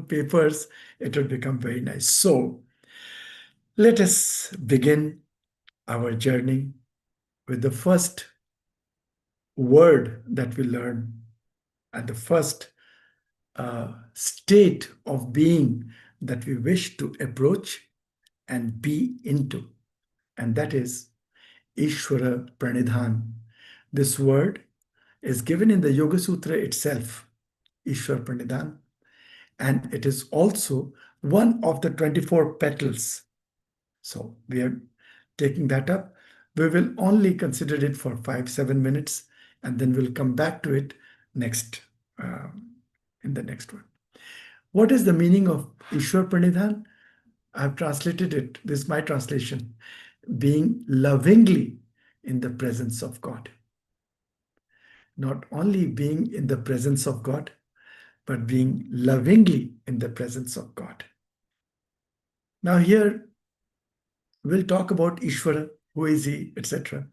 papers, it will become very nice. So let us begin our journey with the first word that we learn and the first state of being that we wish to approach and be into, and that is Ishvara Pranidhan. This word is given in the Yoga Sutra itself, Ishvara Pranidhan, and it is also one of the 24 petals. So we are taking that up. We will only consider it for 5-7 minutes, and then we'll come back to it next in the next one. What is the meaning of Ishwar Pranidhan? I've translated it. This is my translation. Being lovingly in the presence of God. Not only being in the presence of God, but being lovingly in the presence of God. Now here we'll talk about Ishvara, who is he, etc.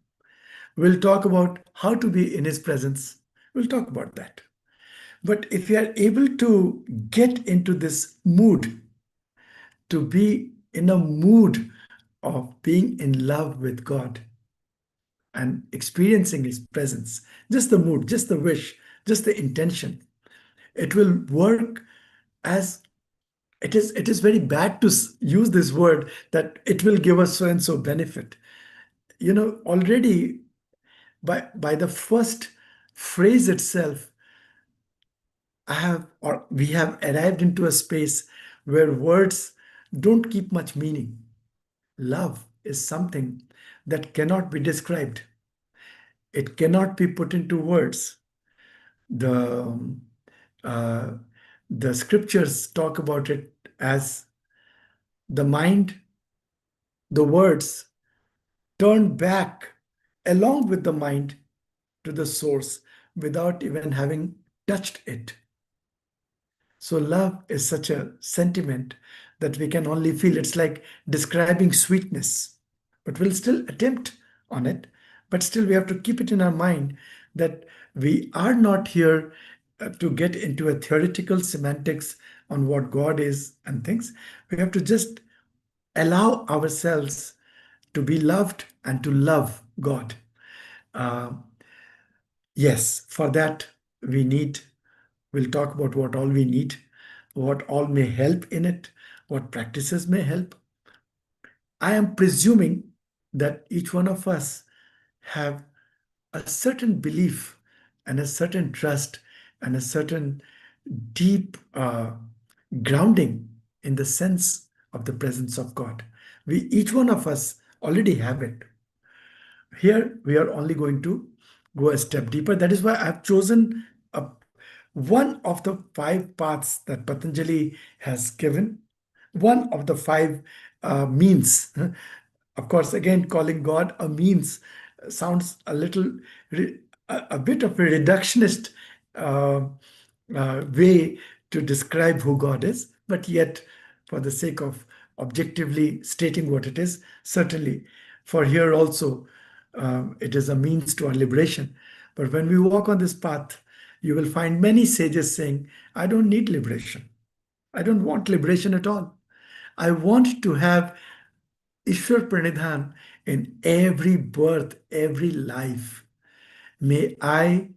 We'll talk about how to be in his presence. We'll talk about that. But if you are able to get into this mood, to be in a mood of being in love with God and experiencing his presence, just the mood, just the wish, just the intention, it will work as it is very bad to use this word that it will give us so and so benefit. Already by the first phrase itself, we have arrived into a space where words don't keep much meaning. Love is something that cannot be described. It cannot be put into words. The uh, the scriptures talk about it as the mind, the words, turn back along with the mind to the source without even having touched it. So, love is such a sentiment that we can only feel. It's like describing sweetness, but we'll still attempt on it. But still, we have to keep it in our mind that we are not here to get into a theoretical semantics on what God is and things. We have to just allow ourselves to be loved and to love God. Uh, yes, for that, we need, we'll talk about what all we need, what all may help in it, what practices may help. I am presuming that each one of us have a certain belief and a certain trust and a certain deep grounding in the sense of the presence of God. We, each one of us, already have it. Here, we are only going to go a step deeper. That is why I've chosen a, one of the five paths that Patanjali has given, one of the five means. Of course, again, calling God a means sounds a little, a bit of a reductionist uh, way to describe who God is, but yet, for the sake of objectively stating what it is, certainly for here also, it is a means to our liberation. But when we walk on this path, you will find many sages saying, I don't need liberation. I don't want liberation at all. I want to have Ishwar Pranidhan in every birth, every life. May I,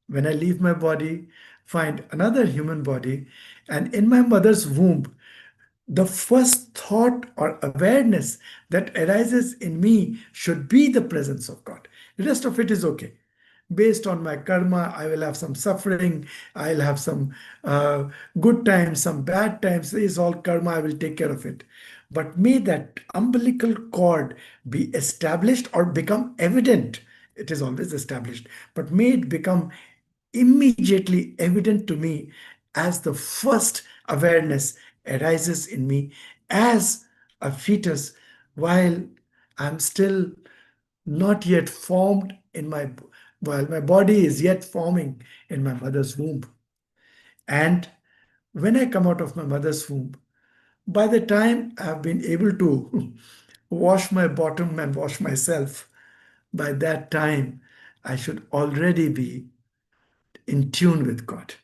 when I leave my body, find another human body, and in my mother's womb, the first thought or awareness that arises in me should be the presence of God. The rest of it is okay. Based on my karma, I will have some suffering, I'll have some good times, some bad times. This is all karma, I will take care of it. But may that umbilical cord be established or become evident. It is always established, but may it become immediately evident to me as the first awareness arises in me as a fetus while I'm still not yet formed in my, while my body is yet forming in my mother's womb. And when I come out of my mother's womb, by the time I've been able to wash my bottom and wash myself, by that time I should already be in tune with God.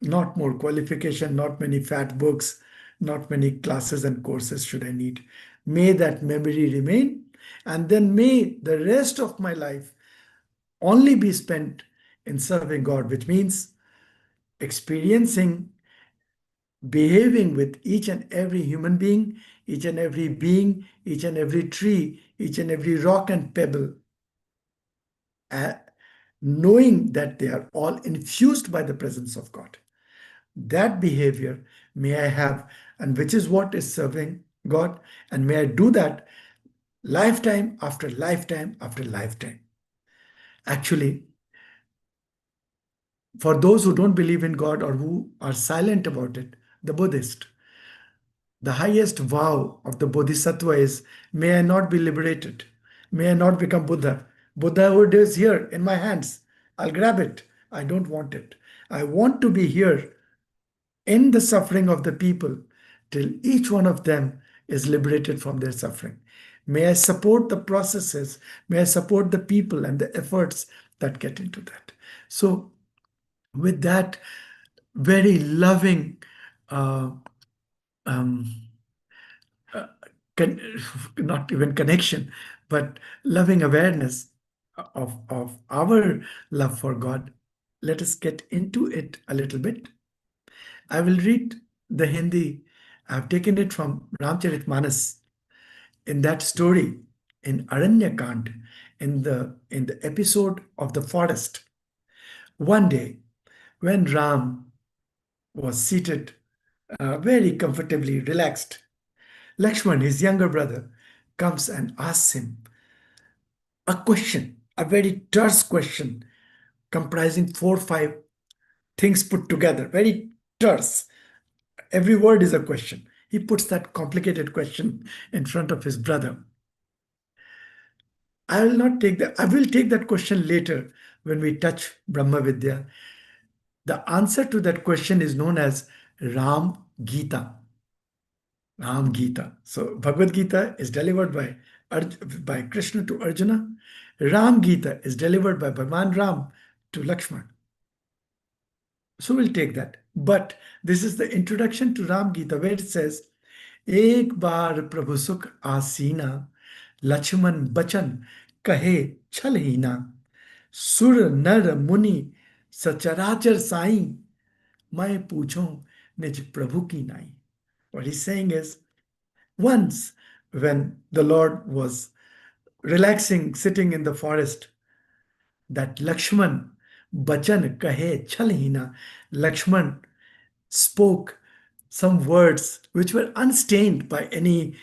Not more qualification, not many fat books, not many classes and courses should I need. May that memory remain, and then may the rest of my life only be spent in serving God, which means experiencing, behaving with each and every human being, each and every being, each and every tree, each and every rock and pebble, uh, knowing that they are all infused by the presence of God. That behavior may I have, and which is what is serving God, and may I do that lifetime after lifetime after lifetime. Actually, for those who don't believe in God or who are silent about it, the Buddhist, the highest vow of the Bodhisattva is, may I not be liberated, may I not become Buddha. Buddhahood is here in my hands. I'll grab it. I don't want it. I want to be here in the suffering of the people till each one of them is liberated from their suffering. May I support the processes, may I support the people and the efforts that get into that. So, with that very loving, uh, um, uh, not even connection, but loving awareness of our love for God, let us get into it a little bit. I will read the Hindi. I've taken it from Ramcharitmanas. In that story, in Aranyakand, in the episode of the forest, one day when Ram was seated very comfortably relaxed, Lakshman, his younger brother, comes and asks him a question, a very terse question, comprising 4 or 5 things put together, very terse. Every word is a question. He puts that complicated question in front of his brother. I will not take that. I will take that question later when we touch Brahma Vidya. The answer to that question is known as Ram Gita. Ram Gita. So Bhagavad Gita is delivered by Krishna to Arjuna. Ram Gita is delivered by Bhagwan Ram to Lakshman. So we'll take that. But this is the introduction to Ram Gita where it says, Ek bar Prabhu Sukh Asina, Lakshman Bachan Kahe Chalhina, Sur Nar Muni Sacharachar Sai, Mai Pucho Nij Prabhu Ki Nai. What he's saying is, once when the Lord was relaxing, sitting in the forest, that Lakshman Bachan Kahe Chalhina, Lakshman spoke some words which were unstained by any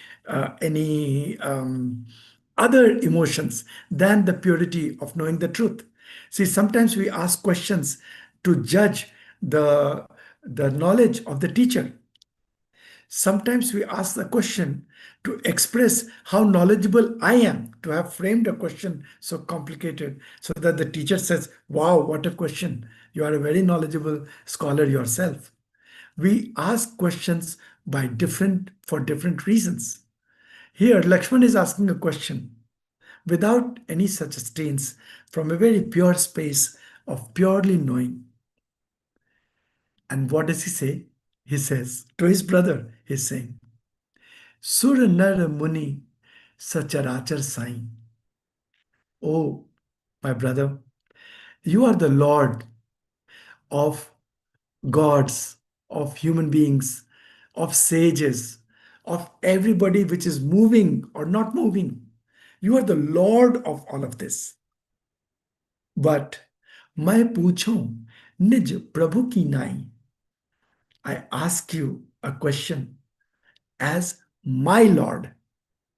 other emotions than the purity of knowing the truth. See, sometimes we ask questions to judge the the knowledge of the teacher. Sometimes we ask the question to express how knowledgeable I am, to have framed a question so complicated so that the teacher says, wow, what a question. You are a very knowledgeable scholar yourself. We ask questions for different reasons. Here, Lakshman is asking a question without any such stains from a very pure space of purely knowing. And what does he say? He says to his brother, he's saying, Sur Nar Muni Sacharachar Sai. Oh, my brother, you are the Lord of gods, of human beings, of sages, of everybody which is moving or not moving. You are the Lord of all of this. But मैं पूछूं निज प्रभु की नाई. I ask you a question as my Lord,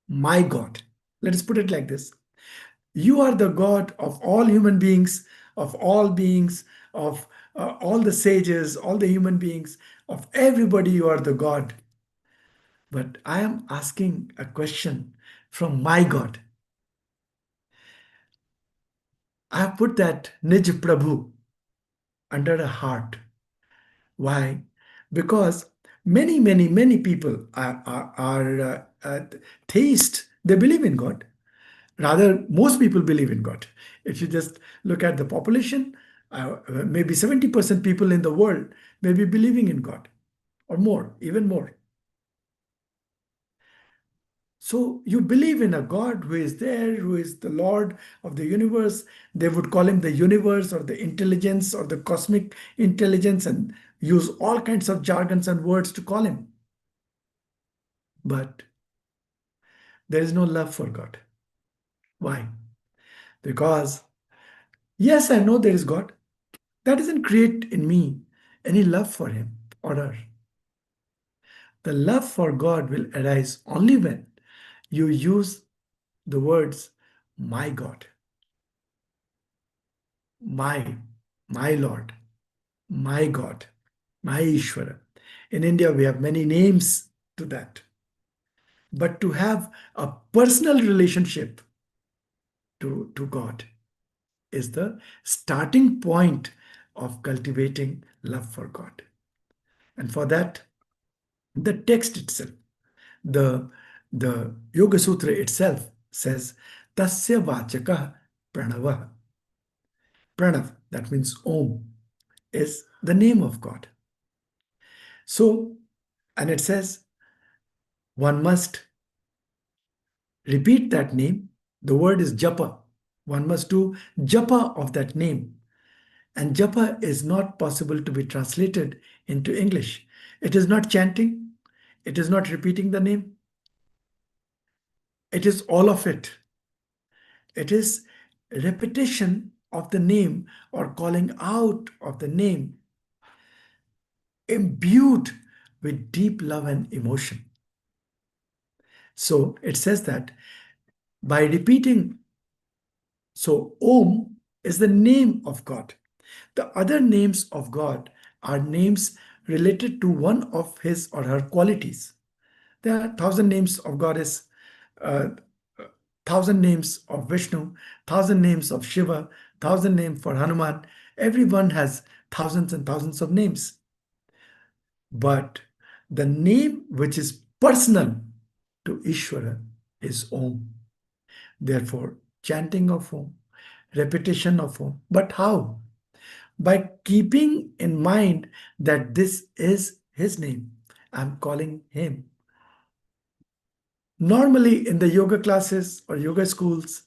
my God. Let us put it like this. You are the God of all human beings, of all the sages, all the human beings, of everybody, you are the God. But I am asking a question from my God. I have put that Nij Prabhu under a heart. Why? Because many people are theists. They believe in God. Rather, most people believe in God. If you just look at the population, maybe 70% people in the world may be believing in God, or more, even more. So you believe in a God who is there, who is the Lord of the universe. They would call him the universe or the intelligence or the cosmic intelligence and use all kinds of jargons and words to call him. But there is no love for God. Why? Because, yes, I know there is God. That doesn't create in me any love for him or her. The love for God will arise only when you use the words, my God, my, my Lord, my God, my Ishvara. In India, we have many names to that. But to have a personal relationship to God is the starting point of cultivating love for God. And for that, the text itself, the, the Yoga Sutra itself says, Tasya Vachaka Pranava. Pranav, that means Om, is the name of God. So, and it says, one must repeat that name. The word is japa. One must do japa of that name. And japa is not possible to be translated into English. It is not chanting. It is not repeating the name. It is all of it. It is repetition of the name or calling out of the name imbued with deep love and emotion. So it says that by repeating, so Om is the name of God. The other names of God are names related to one of his or her qualities. There are 1,000 names of goddess, uh, thousand names of Vishnu, thousand names of Shiva, thousand names for Hanuman. Everyone has thousands and thousands of names. But the name which is personal to Ishvara is Om. Therefore, chanting of Om, repetition of Om. But how? By keeping in mind that this is his name. I'm calling him. Normally, in the yoga classes or yoga schools,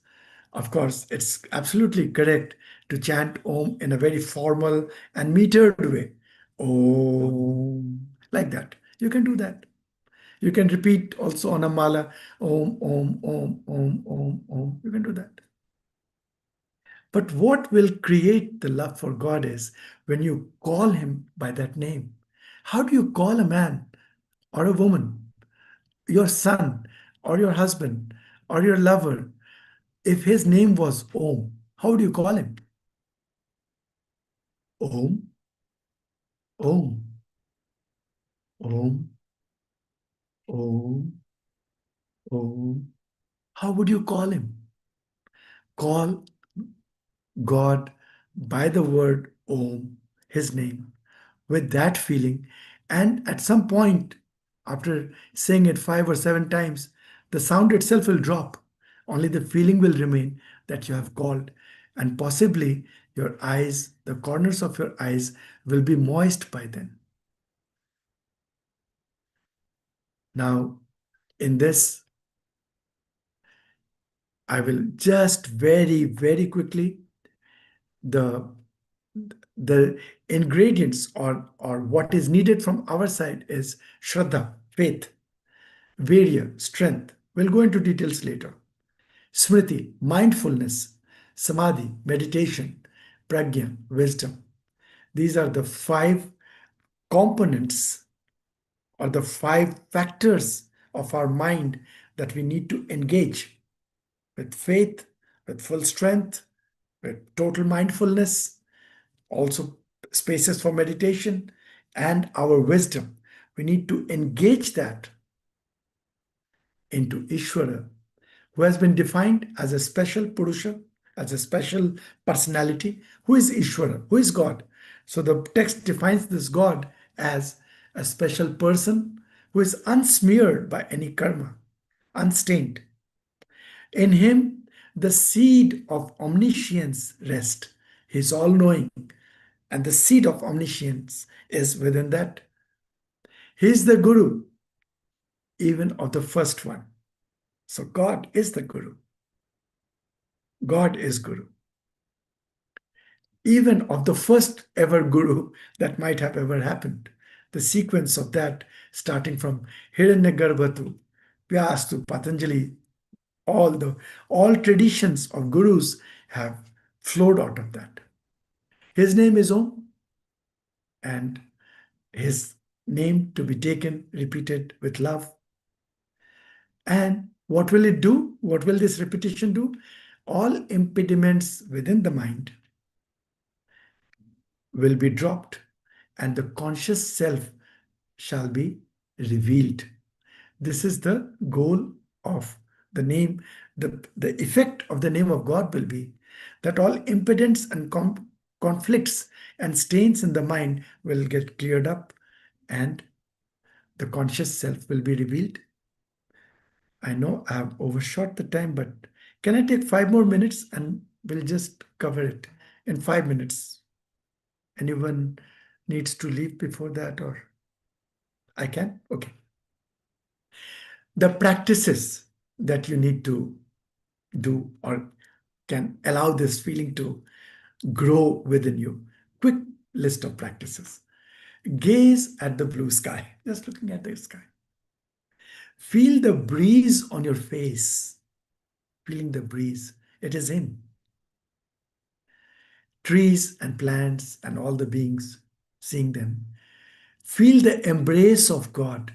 of course, it's absolutely correct to chant Om in a very formal and metered way. Om, like that. You can do that. You can repeat also on a mala, Om, Om, Om, Om, Om, Om. You can do that. But what will create the love for God is when you call him by that name. How do you call a man or a woman, your son or your husband or your lover, if his name was Om? How do you call him? Om, Om, Om, Om, Om. How would you call him? Call God by the word Om, his name, with that feeling. And at some point, after saying it 5 or 7 times, the sound itself will drop. Only the feeling will remain that you have called. And possibly your eyes, the corners of your eyes, will be moist by then. Now, in this, I will just very, very quickly, the the ingredients or what is needed from our side is Shraddha, faith, Virya, strength. We'll go into details later. Smriti, mindfulness, Samadhi, meditation, Pragya, wisdom. These are the 5 components or the 5 factors of our mind that we need to engage with faith, with full strength, with total mindfulness, also spaces for meditation, and our wisdom. We need to engage that into Ishvara, who has been defined as a special Purusha, as a special personality. Who is Ishvara? Who is God? So the text defines this God as a special person who is unsmeared by any karma, unstained. In him, the seed of omniscience rests. He is all knowing, and the seed of omniscience is within that. He is the Guru, even of the first one. So God is the Guru. God is Guru. Even of the first ever Guru that might have ever happened. The sequence of that, starting from Hiranyagarbha, Vyastu, Patanjali, all traditions of gurus have flowed out of that. His name is Om, and his name to be taken, repeated with love. And what will it do? What will this repetition do? All impediments within the mind will be dropped, and the conscious self shall be revealed. This is the goal of the name. The effect of the name of God will be that all impediments and conflicts and stains in the mind will get cleared up, and the conscious self will be revealed. I know I have overshot the time, but can I take 5 more minutes and we'll just cover it in 5 minutes? Anyone needs to leave before that, or I can? Okay. The practices that you need to do or can allow this feeling to grow within you. Quick list of practices. Gaze at the blue sky, just looking at the sky. Feel the breeze on your face. Feeling the breeze. It is Him. Trees and plants and all the beings, seeing them. Feel the embrace of God.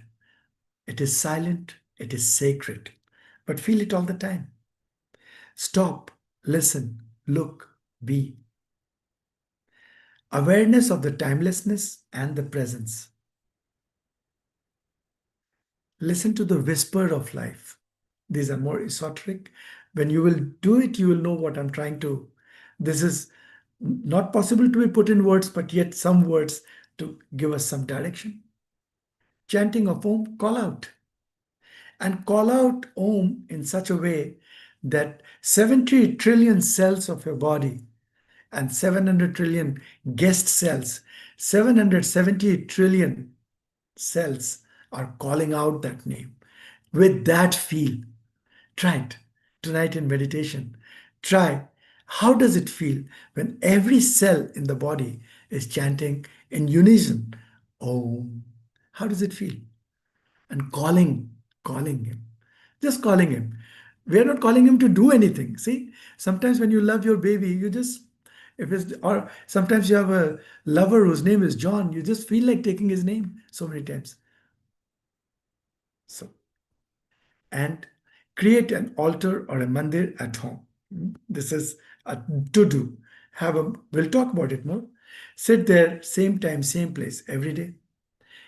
It is silent, it is sacred, but feel it all the time. Stop, listen, look, be. Awareness of the timelessness and the presence. Listen to the whisper of life. These are more esoteric. When you will do it, you will know what I'm trying to. This is not possible to be put in words, but yet some words to give us some direction. Chanting of Om, call out. And call out Om in such a way that 70 trillion cells of your body and 700 trillion guest cells, 770 trillion cells are calling out that name with that feel. Try it tonight in meditation. Try how does it feel when every cell in the body is chanting in unison Om? How does it feel? And calling him, just calling him. We are not calling him to do anything. See, sometimes when you love your baby, you just, if it's, or sometimes you have a lover whose name is John, you just feel like taking his name so many times. So, and create an altar or a mandir at home. This is a to do. We'll talk about it more. Sit there, same time, same place every day.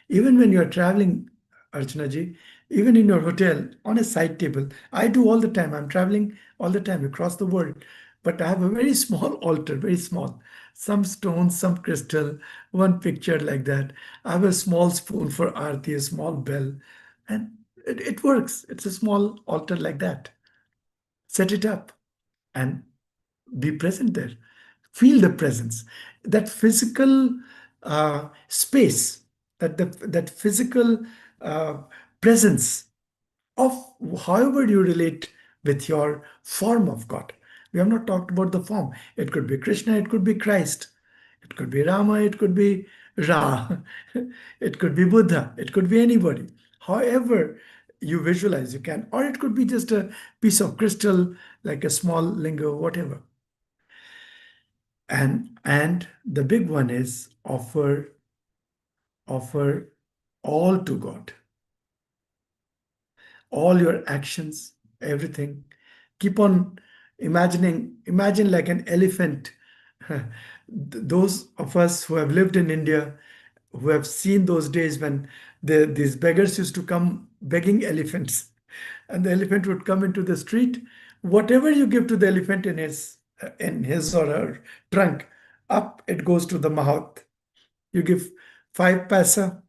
Even when you're traveling, Archana ji, even in your hotel on a side table, I do all the time. I'm traveling all the time across the world, but I have a very small altar, very small. Some stones, some crystal, one picture like that. I have a small spoon for arti, a small bell, and it works. It's a small altar like that. Set it up and be present there. Feel the presence, that physical space, that physical uh, presence of however you relate with your form of God. We have not talked about the form. It could be Krishna, it could be Christ, it could be Rama, it could be Ra, it could be Buddha, it could be anybody. However you visualize, you can, or it could be just a piece of crystal, like a small lingo, whatever. And the big one is offer all to God, all your actions, everything. Keep on imagine like an elephant. Those of us who have lived in India, who have seen those days when these beggars used to come begging elephants, and the elephant would come into the street. Whatever you give to the elephant in his or her trunk, up it goes to the mouth. You give 5 paisa,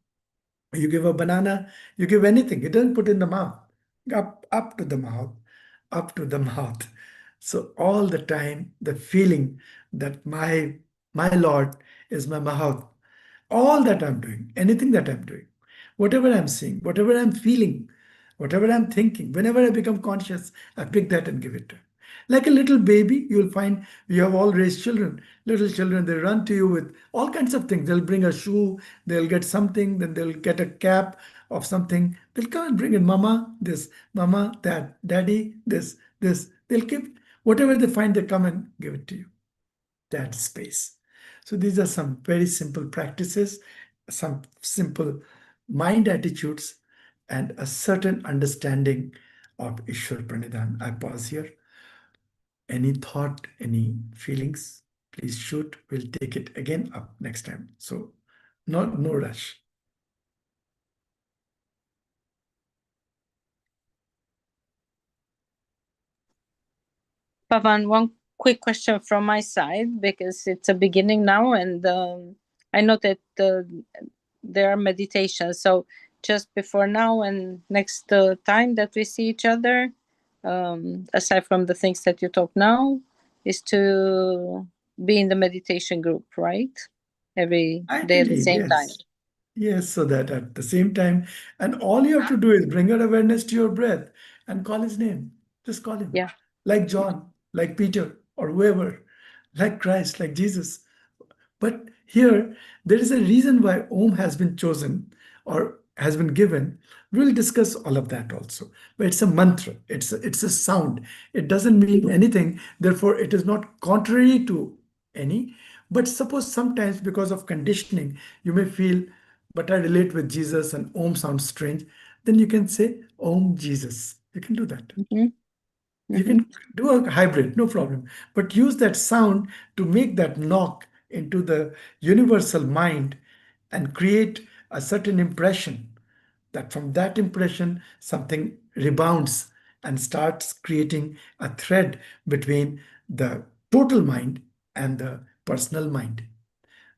you give a banana, you give anything. It doesn't put in the mouth. Up to the mouth, up to the mouth. So all the time, the feeling that my Lord is my mouth. All that I'm doing, anything that I'm doing, whatever I'm seeing, whatever I'm feeling, whatever I'm thinking, whenever I become conscious, I pick that and give it to him. Like a little baby, you'll find you have all raised children. Little children, they run to you with all kinds of things. They'll bring a shoe, they'll get something, then they'll get a cap of something. They'll come and bring it, mama, this, mama, that, daddy, this, this. They'll give whatever they find, they come and give it to you. That space. So these are some very simple practices, some simple mind attitudes, and a certain understanding of Ishwar Pranidhan. I pause here. Any thought, any feelings, please shoot. We'll take it again up next time. So no rush. Pavan, one quick question from my side because it's a beginning now, and I know that there are meditations. So just before now and next time that we see each other, aside from the things that you talk now, is to be in the meditation group, right? Every day at the Ideally, same time. yes. Yes, so that at the same time, and all you have to do is bring your awareness to your breath and call his name. Just call him. Yeah. Like John, like Peter, or whoever, like Christ, like Jesus. But here, there is a reason why Om has been chosen or has been given. We'll discuss all of that also. But it's a mantra, it's a sound. It doesn't mean anything. Therefore, it is not contrary to any. But suppose sometimes because of conditioning, you may feel, but I relate with Jesus and Om sounds strange. Then you can say Om Jesus. You can do that. Mm-hmm. You Mm-hmm. can do a hybrid, no problem. But use that sound to make that knock into the universal mind and create a certain impression that from that impression something rebounds and starts creating a thread between the total mind and the personal mind,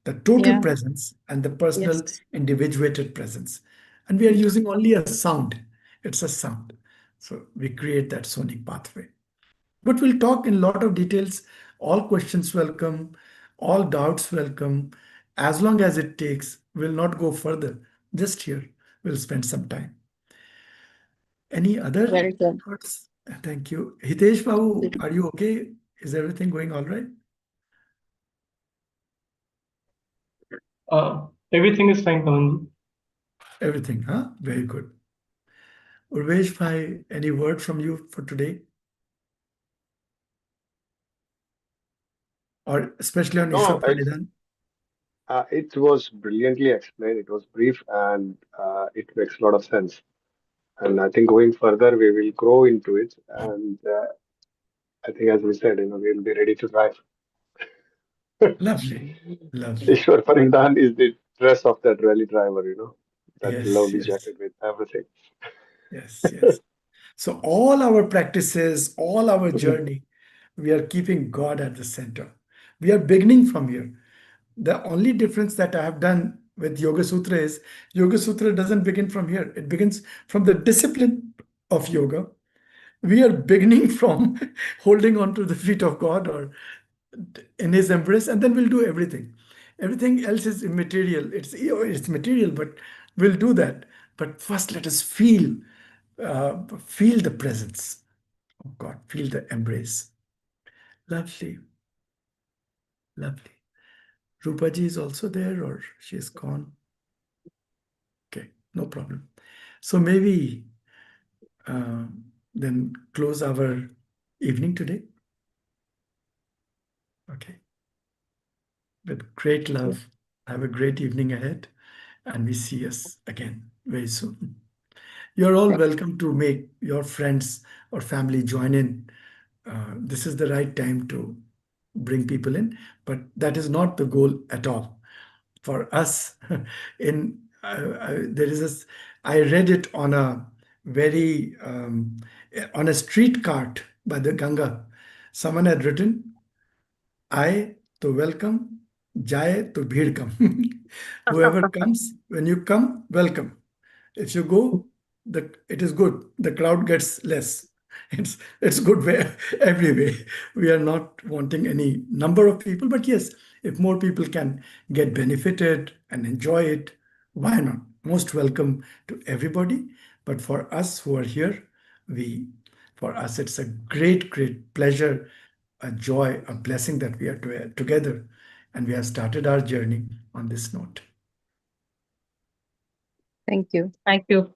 the total Yeah. presence and the personal Yes. individuated presence. And we are using only a sound. It's a sound. So we create that sonic pathway. But we'll talk in a lot of details. All questions welcome, all doubts welcome. As long as it takes, we'll not go further. Just here, we'll spend some time. Any other Very good. thoughts? Thank you. Hitesh Babu, are you okay? Is everything going all right? Everything is fine, Pawan. Everything, huh? Very good. Urvesh Bhai, any word from you for today? Or especially on No, Ishwar Pranidhan? it was brilliantly explained. It was brief and it makes a lot of sense. And I think going further, we will grow into it. And I think, as we said, we'll be ready to drive. Lovely, lovely. Ishwar Pranidhana is the dress of that rally driver, that Yes, lovely yes, jacket with everything. yes, yes. So all our practices, all our journey, we are keeping God at the center. We are beginning from here. The only difference that I have done with Yoga Sutra is Yoga Sutra doesn't begin from here. It begins from the discipline of yoga. We are beginning from holding on to the feet of God or in his embrace, and then we'll do everything. Everything else is immaterial. It's material, but we'll do that. But first, let us feel the presence of God, feel the embrace. Lovely, lovely. Rupaji is also there, or she's gone. Okay, no problem. So maybe uh, then close our evening today. Okay. With great love. Have a great evening ahead, and we see us again very soon. You're all welcome to make your friends or family join in. This is the right time to bring people in, but that is not the goal at all. For us, in there is a, I read it on a very on a street cart by the Ganga. Someone had written, आए तो welcome, जाए तो भीड़ कम. Whoever comes, when you come, welcome. If you go, it is good. The crowd gets less. It's good where every way. We are not wanting any number of people, but yes, if more people can get benefited and enjoy it, why not? Most welcome to everybody. But for us who are here, we for us it's a great, great pleasure, a joy, a blessing that we are together, and we have started our journey on this note. Thank you. Thank you.